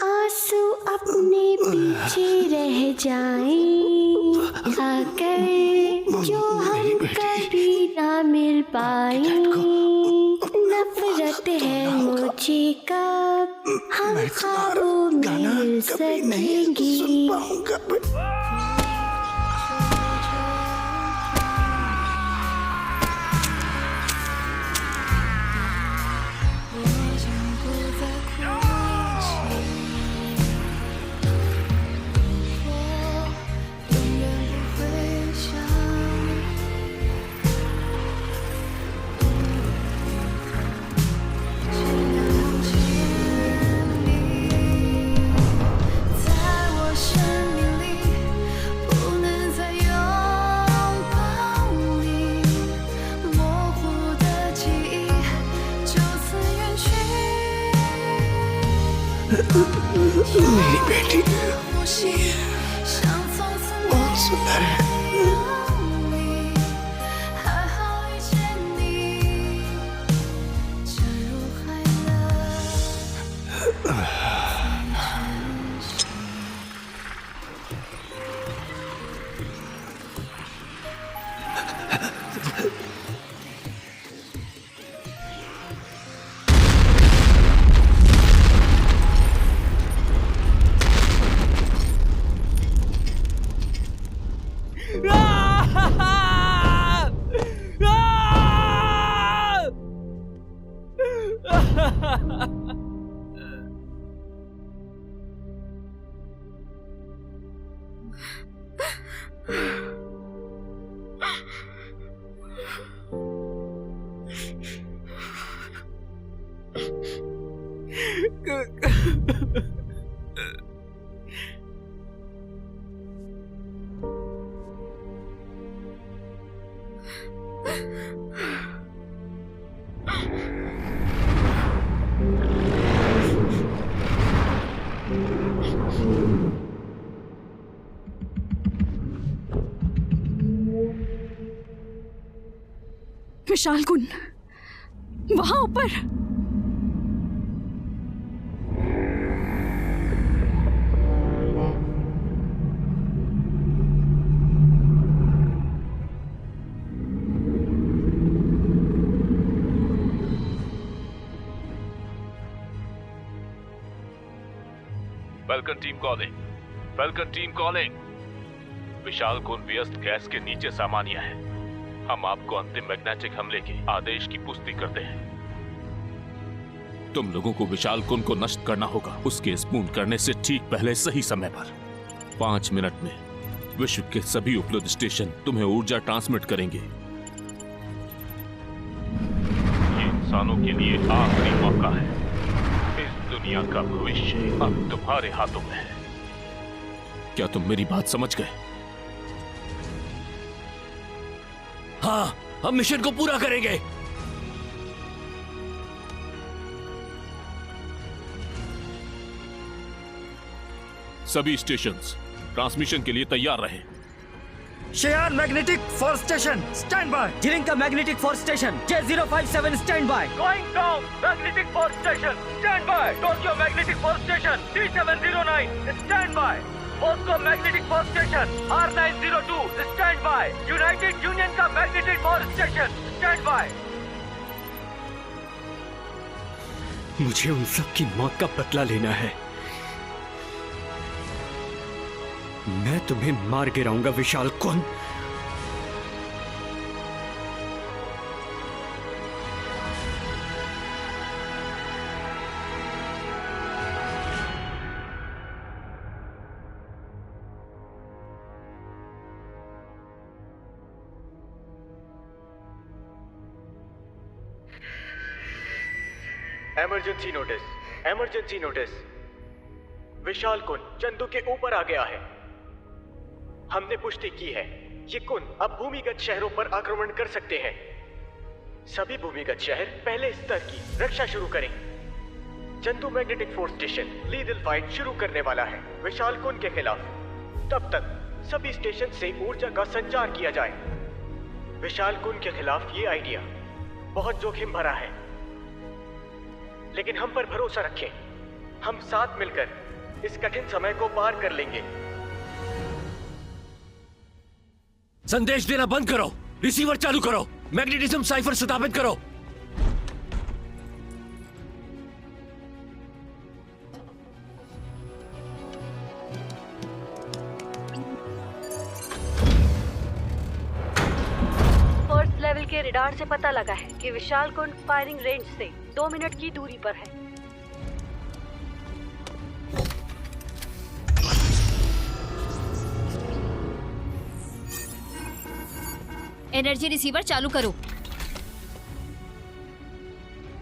आंसू अपने पीछे रह जाएं, अगर जो हम कभी ना मिल पाए, नफरत है मुझे कब हम ख्वाबों में मिल सकेंगे। मेरी बेटी बहुत सुंदर है। विशाल कुन वहां ऊपर। Falcon team calling, falcon team calling. Vishal कुन व्यस्त गैस के नीचे सामान्य है। हम आपको अंतिम मैग्नेटिक हमले के आदेश की पुष्टि करते हैं। तुम लोगों को विशाल कुन को नष्ट करना होगा, उसके स्पून करने से ठीक पहले सही समय पर। 5 मिनट में विश्व के सभी उपलब्ध स्टेशन तुम्हें ऊर्जा ट्रांसमिट करेंगे। ये इंसानों के लिए आखिरी मौका है। दुनिया का भविष्य अब तुम्हारे हाथों में है। क्या तुम मेरी बात समझ गए? हाँ, हम मिशन को पूरा करेंगे। सभी स्टेशंस ट्रांसमिशन के लिए तैयार रहें। Xi'an magnetic force station stand by. जिलिंग का magnetic force station J057 stand by. Going down magnetic force station stand by. Tokyo magnetic force station T709 stand by. Moscow magnetic force station R902 stand by. United Union का magnetic force station stand by. मुझे उन सब की मौत का बदला लेना है। मैं तुम्हें मार गिराऊंगा विशाल कुन। Emergency notice, emergency notice. Vishal कुन चंदू के ऊपर आ गया है। हमने पुष्टि की है, ये कुन अब भूमिगत शहरों पर आक्रमण कर सकते हैं। सभी भूमिगत शहर पहले स्तर की रक्षा शुरू करें। Chandu magnetic force station legal fight शुरू करने वाला है विशाल कुन के खिलाफ। तब तक सभी स्टेशन से ऊर्जा का संचार किया जाए। विशाल कुन के खिलाफ ये आइडिया बहुत जोखिम भरा है, लेकिन हम पर भरोसा रखें। हम साथ मिलकर इस कठिन समय को पार कर लेंगे। संदेश देना बंद करो, रिसीवर चालू करो, मैग्नेटिज्म साइफर स्थापित करो। फर्स्ट लेवल के रडार से पता लगा है कि विशाल कुंड फायरिंग रेंज से 2 मिनट की दूरी पर है। एनर्जी रिसीवर चालू करो।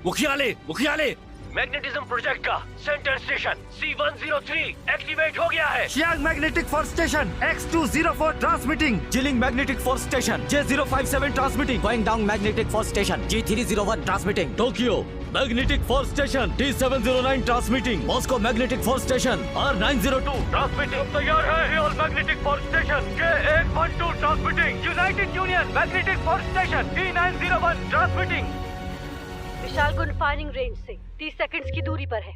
मुखियाले मैग्नेटिज्म प्रोजेक्ट का सेंटर स्टेशन C103 एक्टिवेट हो गया है। शियांग magnetic force station X204 transmitting. जिलिंग magnetic force station J057 transmitting. Going down magnetic force station G301 transmitting. Tokyo magnetic force station T709 transmitting. Moscow magnetic force station R902 transmitting. तैयार है hill magnetic force station K812 transmitting. United Union magnetic force station T901 transmitting. Vishal कुंड firing range से 30 seconds की दूरी पर है।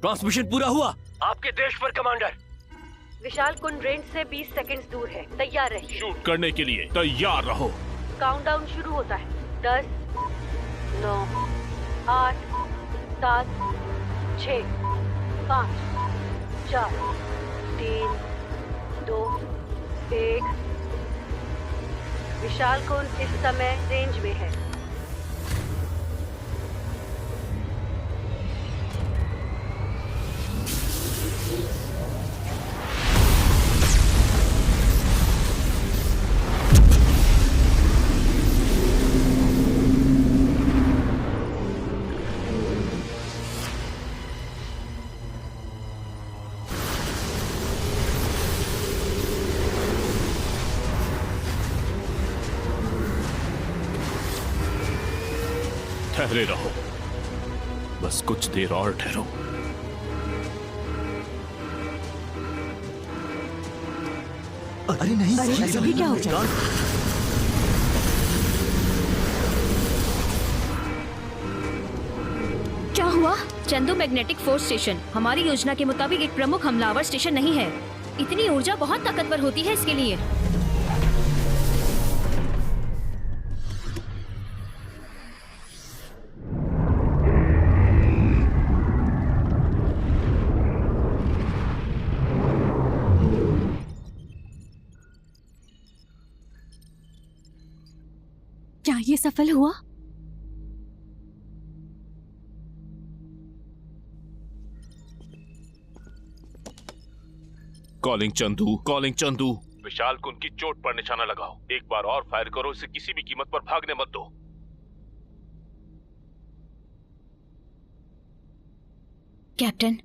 Transmission पूरा हुआ। आपके देश पर कमांडर। विशाल कुंड रेंज से 20 सेकंड्स दूर है, तैयार रहिए। शूट करने के लिए तैयार रहो। काउंटडाउन शुरू होता है। 10, 9, 8, 7, 6, 5, 4, 3, 2, 1। विशाल कुंड इस समय रेंज में है। ठहरे रहो, बस कुछ देर और ठहरो। अरे नहीं, अरे अभी क्या हो जाएगा? क्या हुआ? चंदू मैग्नेटिक फोर्स स्टेशन हमारी योजना के मुताबिक एक प्रमुख हमलावर स्टेशन नहीं है। इतनी ऊर्जा बहुत ताकतवर होती है इसके लिए। क्या ये सफल हुआ? Calling Chandu, calling Chandu. विशाल को उनकी चोट पर निशाना लगाओ। एक बार और फायर करो, इसे किसी भी कीमत पर भागने मत दो। कैप्टन,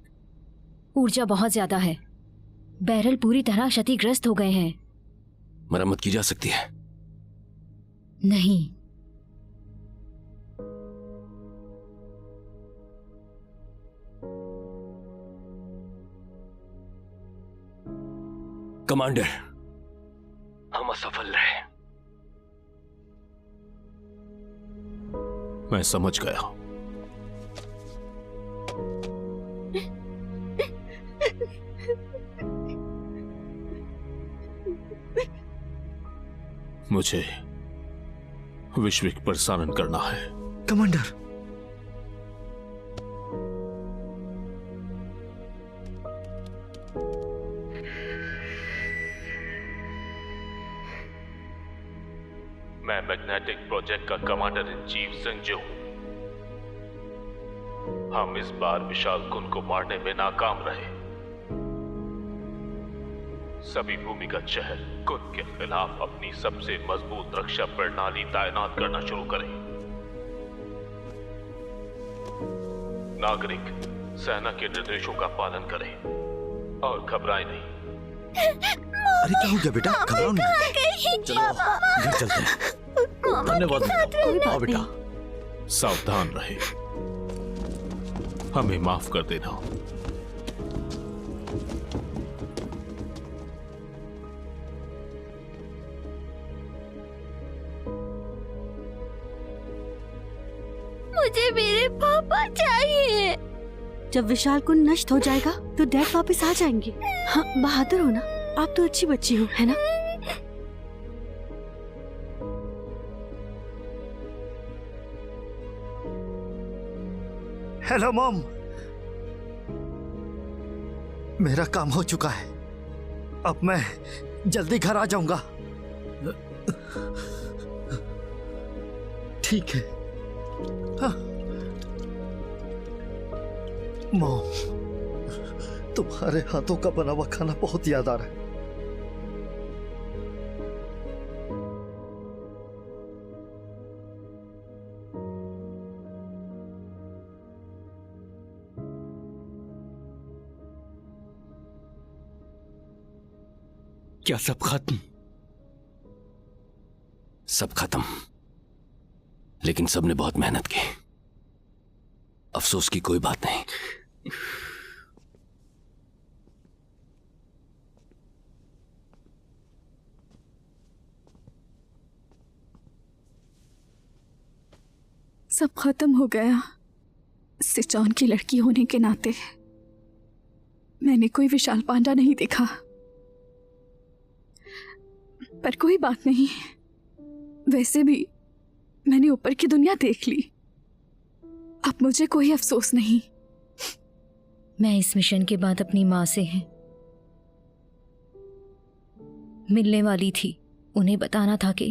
ऊर्जा बहुत ज्यादा है। बैरल पूरी तरह क्षतिग्रस्त हो गए हैं। मरम्मत की जा सकती है? नहीं। कमांडर, हम असफल रहे। मैं समझ गया। मुझे विश्विक प्रसारण करना है। कमांडर, मैं मैग्नेटिक प्रोजेक्ट का कमांडर इन चीफ संजू हूं। हम इस बार विशाल कुन को मारने में नाकाम रहे। सभी भूमिगत शहर कुन के खिलाफ अपनी सबसे मजबूत रक्षा प्रणाली तैनात करना शुरू करें। नागरिक सेना के निर्देशों का पालन करें और घबराएं नहीं। अरे क्या हो गया बेटा? घबराओ नहीं। चलो घर चलते हैं। धन्यवाद। आओ बेटा। सावधान रहे। हमें माफ कर देना। मुझे मेरे पापा चाहिए। जब विशाल को नष्ट हो जाएगा तो डैड वापस आ जाएंगे। हाँ, बहादुर हो ना, आप तो अच्छी बच्ची हो, है ना? हेलो मॉम, मेरा काम हो चुका है। अब मैं जल्दी घर आ जाऊंगा। ठीक है। हाँ। मॉम, तुम्हारे हाथों का बना हुआ खाना बहुत याद आ रहा है। क्या सब खत्म? सब खत्म, लेकिन सबने बहुत मेहनत की। अफसोस की कोई बात नहीं। सब खत्म हो गया। सिचौन की लड़की होने के नाते मैंने कोई विशाल पांडा नहीं देखा। पर कोई बात नहीं, वैसे भी मैंने ऊपर की दुनिया देख ली। अब मुझे कोई अफसोस नहीं। मैं इस मिशन के बाद अपनी माँ से मिलने वाली थी। उन्हें बताना था कि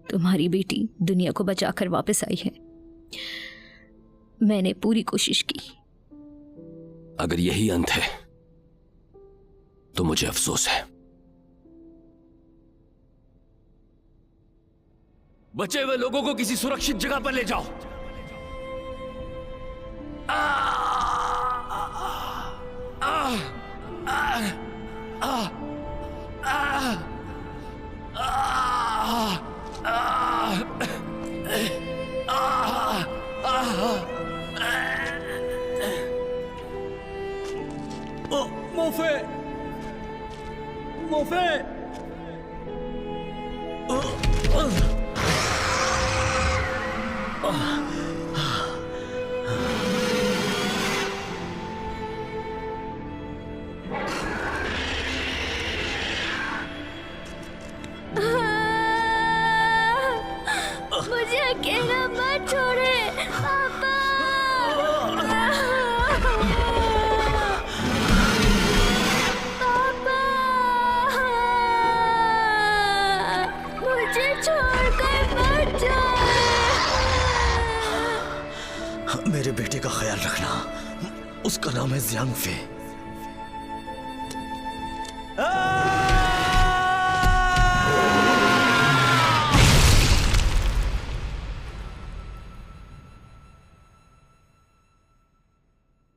तुम्हारी बेटी दुनिया को बचाकर वापस आई है। मैंने पूरी कोशिश की। अगर यही अंत है तो मुझे अफसोस है। बचे हुए लोगों को किसी सुरक्षित जगह पर ले जाओ। मोफे, मोफे, मुझे अकेला मत छोड़े पापा। पापा मुझे छोड़कर मत जाओ। मेरे बेटे का ख्याल रखना। उसका नाम है जियांगफे।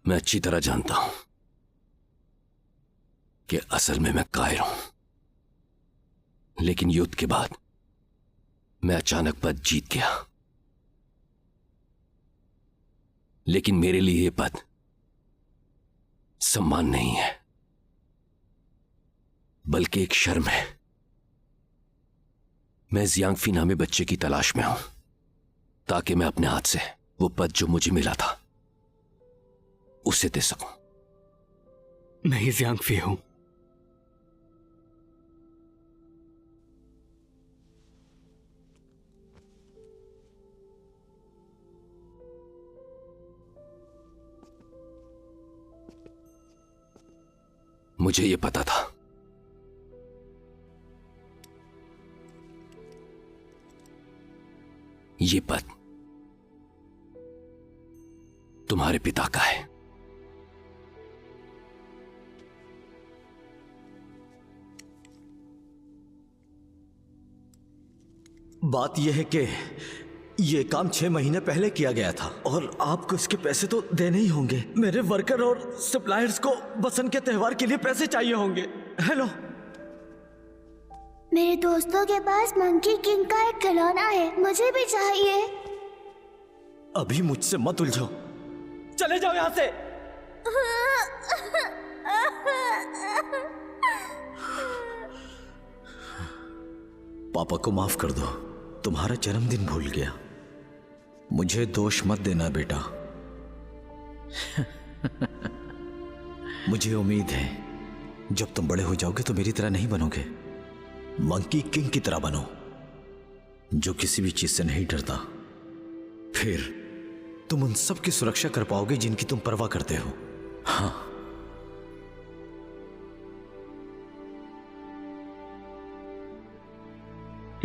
मैं अच्छी तरह जानता हूं कि असल में मैं कायर हूं, लेकिन युद्ध के बाद मैं अचानक पद जीत गया। लेकिन मेरे लिए यह पद सम्मान नहीं है, बल्कि एक शर्म है। मैं जियांगफी नामे बच्चे की तलाश में हूं, ताकि मैं अपने हाथ से वो पद जो मुझे मिला था उसे दे सकूं। मैं ही जियांगफी हूं। मुझे ये पता था। ये पद तुम्हारे पिता का है। बात यह है कि ये काम 6 महीने पहले किया गया था और आपको इसके पैसे तो देने ही होंगे। मेरे वर्कर और सप्लायर्स को बसंत के त्योहार के लिए पैसे चाहिए होंगे। हेलो, मेरे दोस्तों के पास मंकी किंग का एक खिलौना है, मुझे भी चाहिए। अभी मुझसे मत उलझो, चले जाओ यहां से। पापा को माफ कर दो, तुम्हारा जन्मदिन भूल गया। मुझे दोष मत देना बेटा। मुझे उम्मीद है जब तुम बड़े हो जाओगे तो मेरी तरह नहीं बनोगे, मंकी किंग की तरह बनो, जो किसी भी चीज से नहीं डरता। फिर तुम उन सब की सुरक्षा कर पाओगे जिनकी तुम परवाह करते हो। हाँ,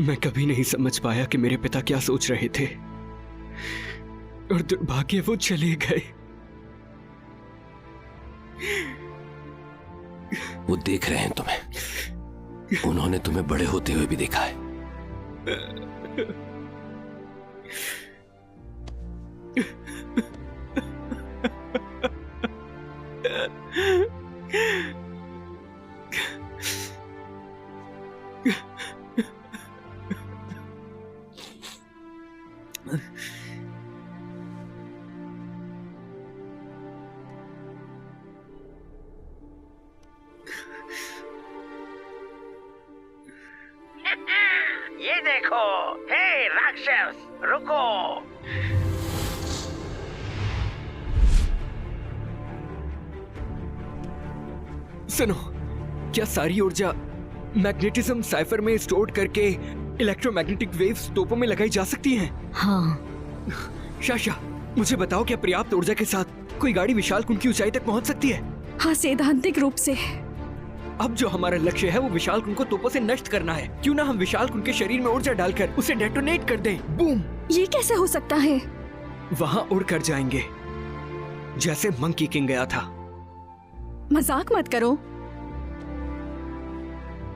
मैं कभी नहीं समझ पाया कि मेरे पिता क्या सोच रहे थे, और दुर्भाग्य वो चले गए। वो देख रहे हैं तुम्हें। उन्होंने तुम्हें बड़े होते हुए भी देखा है। ये देखो, हे राक्षस, रुको। सुनो, क्या सारी ऊर्जा मैग्नेटिज्म साइफर में स्टोर करके इलेक्ट्रोमैग्नेटिक वेव्स तोपों में लगाई जा सकती हैं? हाँ। शाशा, मुझे बताओ, क्या पर्याप्त ऊर्जा के साथ कोई गाड़ी विशाल कुंड की ऊंचाई तक पहुंच सकती है? हाँ, सैद्धांतिक रूप से। अब जो हमारा लक्ष्य है वो विशाल कुंड को तोपों से नष्ट करना है। क्यों ना हम विशाल कुंड के शरीर में ऊर्जा डालकर उसे डेटोनेट कर दें। बूम! ये कैसे हो सकता है? वहां उड़ कर जाएंगे, जैसे मंकी किंग गया था। मजाक मत करो।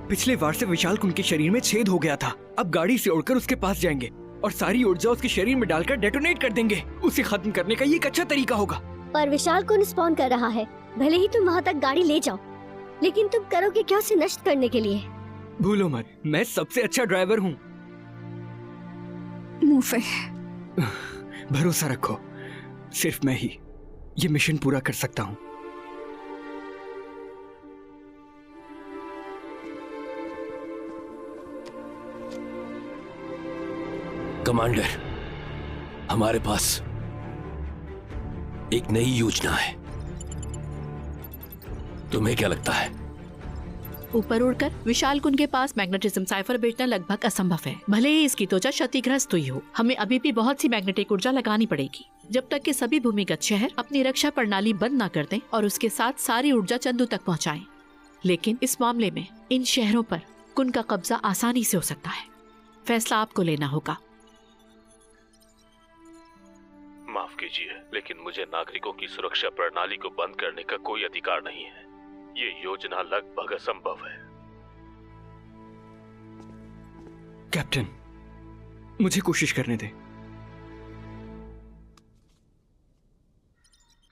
पिछले बार से विशाल कुंड के शरीर में छेद हो गया था। अब गाड़ी से उड़कर उसके पास जाएंगे और सारी ऊर्जा उसके शरीर में डालकर डेटोनेट कर देंगे। उसे खत्म करने का ये एक अच्छा तरीका होगा। पर विशाल कुंड स्पॉन कर रहा है। भले ही तुम वहाँ तक गाड़ी ले जाओ, लेकिन तुम करोगे क्या उसे नष्ट करने के लिए? भूलो मत, मैं सबसे अच्छा ड्राइवर हूँ। मुफे, भरोसा रखो, सिर्फ मैं ही ये मिशन पूरा कर सकता हूँ। कमांडर, हमारे पास एक नई योजना है। तुम्हें क्या लगता है? ऊपर उड़कर विशाल कुंड के पास मैग्नेटिज्म साइफर भेजना लगभग असंभव है। भले ही इसकी त्वचा क्षतिग्रस्त हुई हो, हमें अभी भी बहुत सी मैग्नेटिक ऊर्जा लगानी पड़ेगी जब तक कि सभी भूमिगत शहर अपनी रक्षा प्रणाली बंद न कर दें और उसके साथ सारी ऊर्जा चंदू तक पहुंचाएं। लेकिन इस मामले में इन शहरों पर कुंड का कब्जा आसानी से हो सकता है। फैसला आपको लेना होगा। माफ कीजिए, लेकिन मुझे नागरिकों की सुरक्षा प्रणाली को बंद करने का कोई अधिकार नहीं है। ये योजना लगभग असंभव है। कैप्टन, मुझे कोशिश करने दे।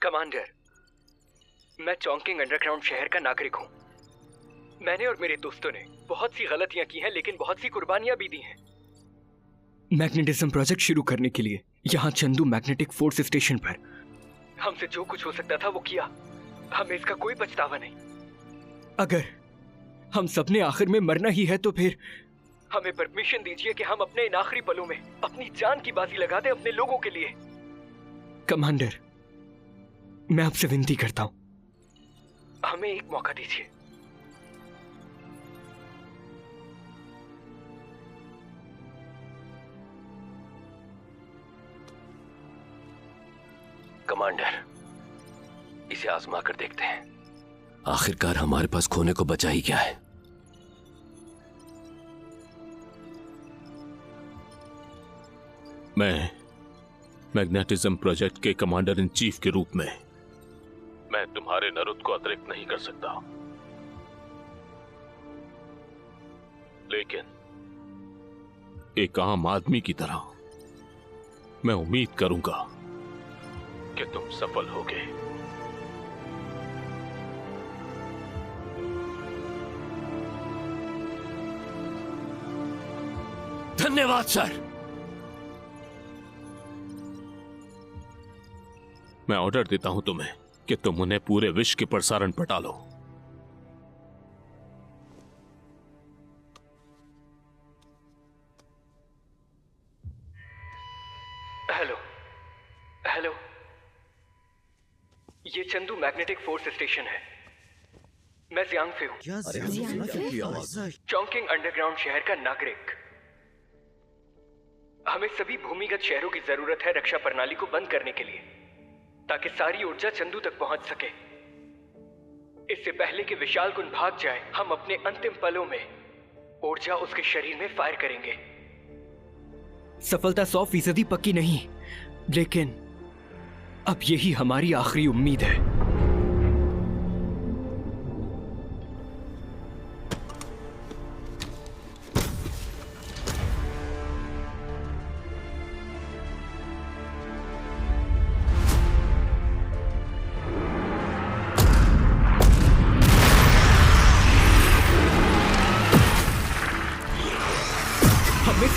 कमांडर, मैं चोंगकिंग अंडरग्राउंड शहर का नागरिक हूँ। मैंने और मेरे दोस्तों ने बहुत सी गलतियां की हैं, लेकिन बहुत सी कुर्बानियां भी दी हैं। मैग्नेटिज्म प्रोजेक्ट शुरू करने के लिए यहाँ चंदू मैग्नेटिक फोर्स स्टेशन पर हमसे जो कुछ हो सकता था वो किया। हमें इसका कोई पछतावा नहीं। अगर हम सबने आखिर में मरना ही है तो फिर हमें परमिशन दीजिए कि हम अपने इन आखिरी पलों में अपनी जान की बाजी लगा दें अपने लोगों के लिए। कमांडर, मैं आपसे विनती करता हूं, हमें एक मौका दीजिए। कमांडर, इसे आजमा कर देखते हैं। आखिरकार हमारे पास खोने को बचा ही क्या है? मैं मैग्नेटिज्म प्रोजेक्ट के कमांडर इन चीफ के रूप में मैं तुम्हारे नरुद को अतिरिक्त नहीं कर सकता, लेकिन एक आम आदमी की तरह मैं उम्मीद करूंगा कि तुम सफल होगे। धन्यवाद सर। मैं ऑर्डर देता हूं तुम्हें कि तुम उन्हें पूरे विश्व के प्रसारण पर डालो। हेलो हेलो, ये चंदू मैग्नेटिक फोर्स स्टेशन है। मैं जियांग से हूँ, चोंगकिंग अंडरग्राउंड शहर का नागरिक। हमें सभी भूमिगत शहरों की जरूरत है रक्षा प्रणाली को बंद करने के लिए, ताकि सारी ऊर्जा चंदू तक पहुंच सके। इससे पहले कि विशाल कुंड भाग जाए, हम अपने अंतिम पलों में ऊर्जा उसके शरीर में फायर करेंगे। सफलता 100% पक्की नहीं, लेकिन अब यही हमारी आखिरी उम्मीद है।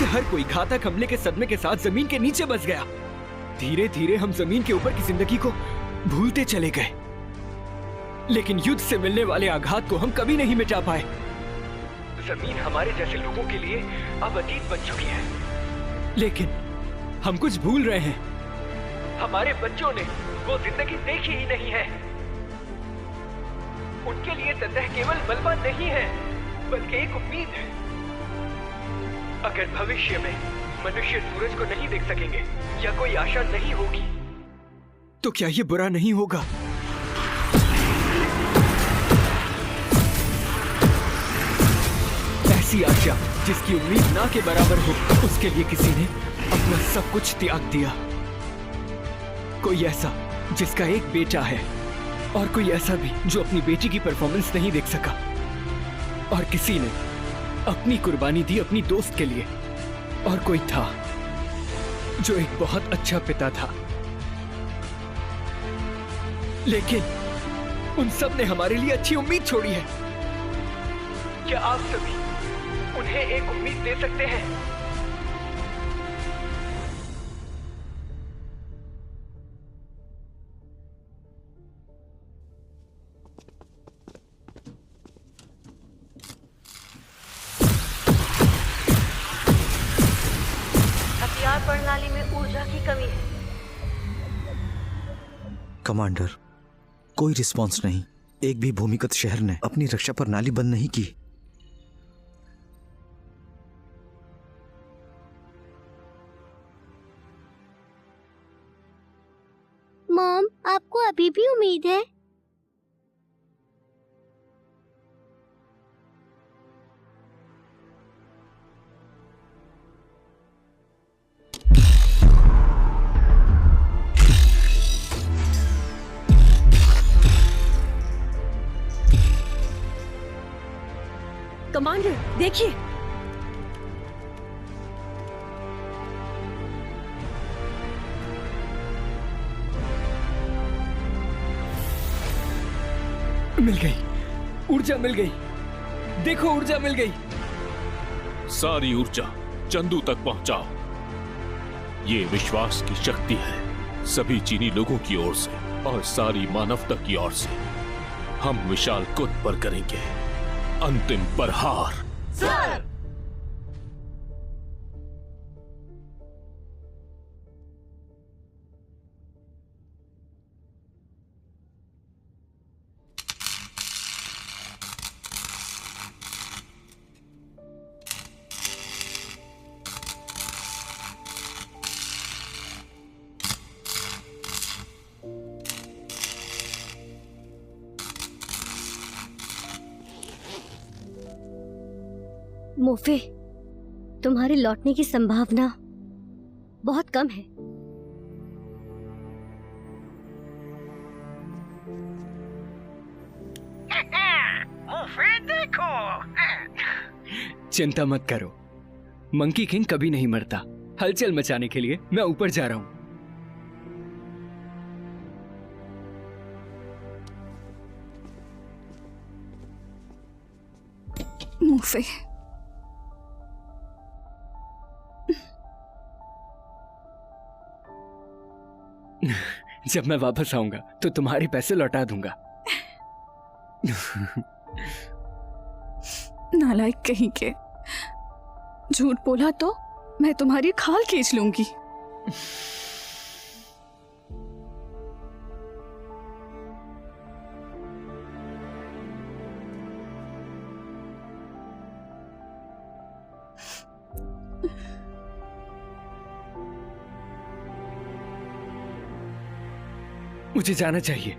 हर कोई घातक हमले के सदमे के साथ जमीन के नीचे बस गया। धीरे धीरे हम जमीन के ऊपर की जिंदगी को भूलते चले गए, लेकिन युद्ध से मिलने वाले आघात को हम कभी नहीं मिटा पाए। जमीन हमारे जैसे लोगों के लिए अब अतीत बन चुकी है, लेकिन हम कुछ भूल रहे हैं। हमारे बच्चों ने वो जिंदगी देखी ही नहीं है। उनके लिए सतह केवल मलबा नहीं है, बल्कि एक उम्मीद है। अगर भविष्य में मनुष्य सूरज को नहीं देख सकेंगे या कोई आशा नहीं होगी, तो क्या ये बुरा नहीं होगा? ऐसी आशा जिसकी उम्मीद ना के बराबर हो, उसके लिए किसी ने अपना सब कुछ त्याग दिया। कोई ऐसा जिसका एक बेटा है, और कोई ऐसा भी जो अपनी बेटी की परफॉर्मेंस नहीं देख सका, और किसी ने अपनी कुर्बानी दी अपनी दोस्त के लिए, और कोई था जो एक बहुत अच्छा पिता था। लेकिन उन सब ने हमारे लिए अच्छी उम्मीद छोड़ी है। क्या आप सभी उन्हें एक उम्मीद दे सकते हैं? हथियार प्रणाली में ऊर्जा ऊर्जा की कमी है। कमांडर, कोई रिस्पांस नहीं। एक भी भूमिगत शहर ने अपनी रक्षा प्रणाली बंद नहीं की। मॉम, आपको अभी भी उम्मीद है? कमांडर देखिए, मिल गई, ऊर्जा मिल गई। देखो ऊर्जा मिल गई। सारी ऊर्जा चंदू तक पहुंचाओ। ये विश्वास की शक्ति है सभी चीनी लोगों की ओर से और सारी मानवता की ओर से। हम विशाल कुंज पर करेंगे अंतिम प्रहार। सर! मोफे, तुम्हारे लौटने की संभावना बहुत कम है। मोफे देखो। चिंता मत करो, मंकी किंग कभी नहीं मरता। हलचल मचाने के लिए मैं ऊपर जा रहा हूं। मोफे, जब मैं वापस आऊंगा तो तुम्हारे पैसे लौटा दूंगा। नालायक कहीं के, झूठ बोला तो मैं तुम्हारी खाल खींच लूंगी। मुझे जाना चाहिए।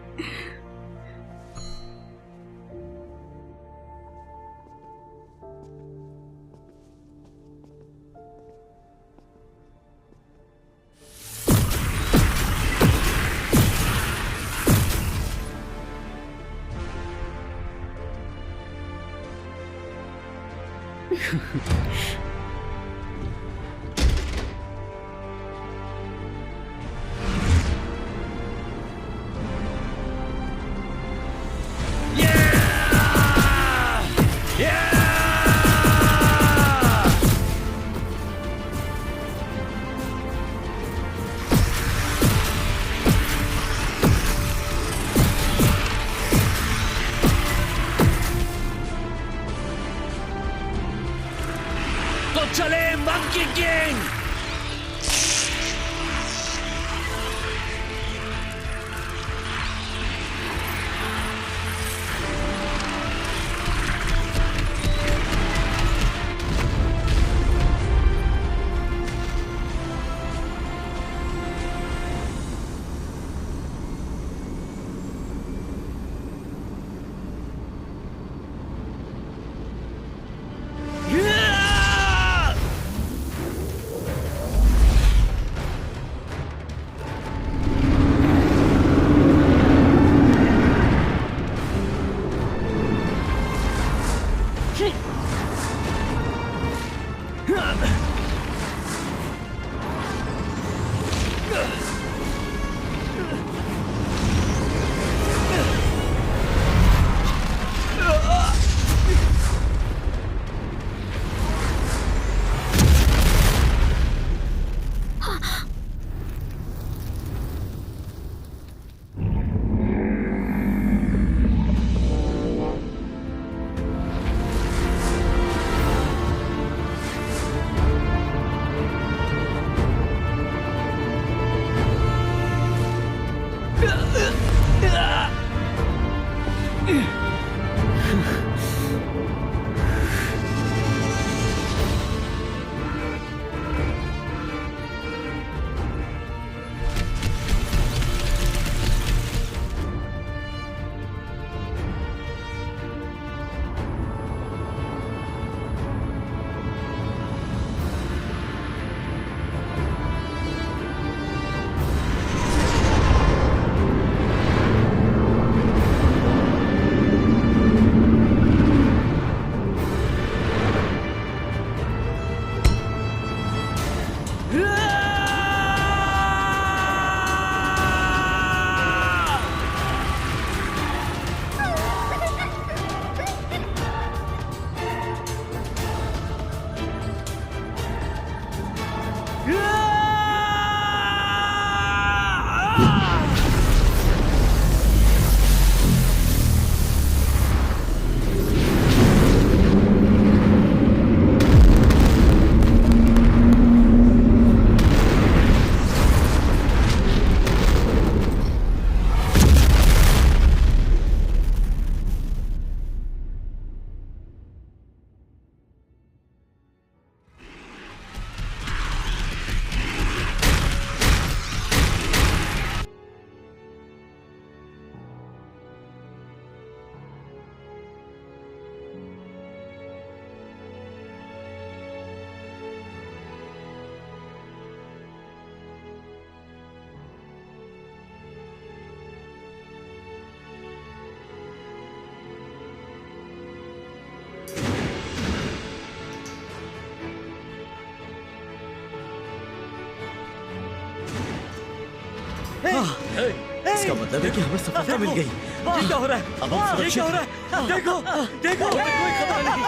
इसका मतलब है कि हमें सफलता मिल गई। ये क्या हो रहा है? अब हम ये क्या हो रहा है? देखो देखो, कोई खतरा नहीं।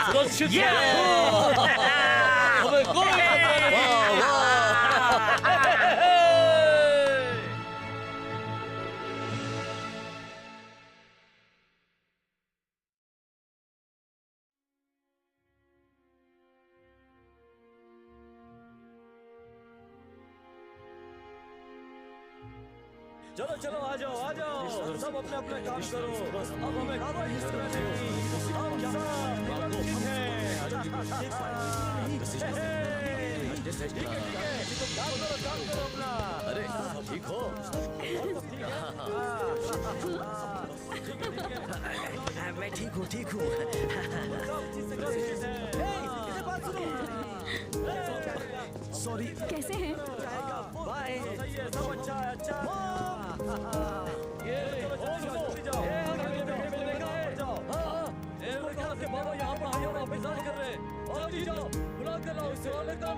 सुरक्षित हमें कोई चलो चलो आ जाओ सब अपने अपने काम करो। अब हमें कोई हिस्सा नहीं। हम सब ठीक है। तुम काम करो अपना। अरे ठीक हो? मैं ठीक हूँ। सॉरी। कैसे हैं? बाय। सब अच्छा। बाबा यहाँ पर आए और इंतजार कर रहे हैं। और जाओ बुला कर लाओ इसे और एकदम।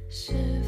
是。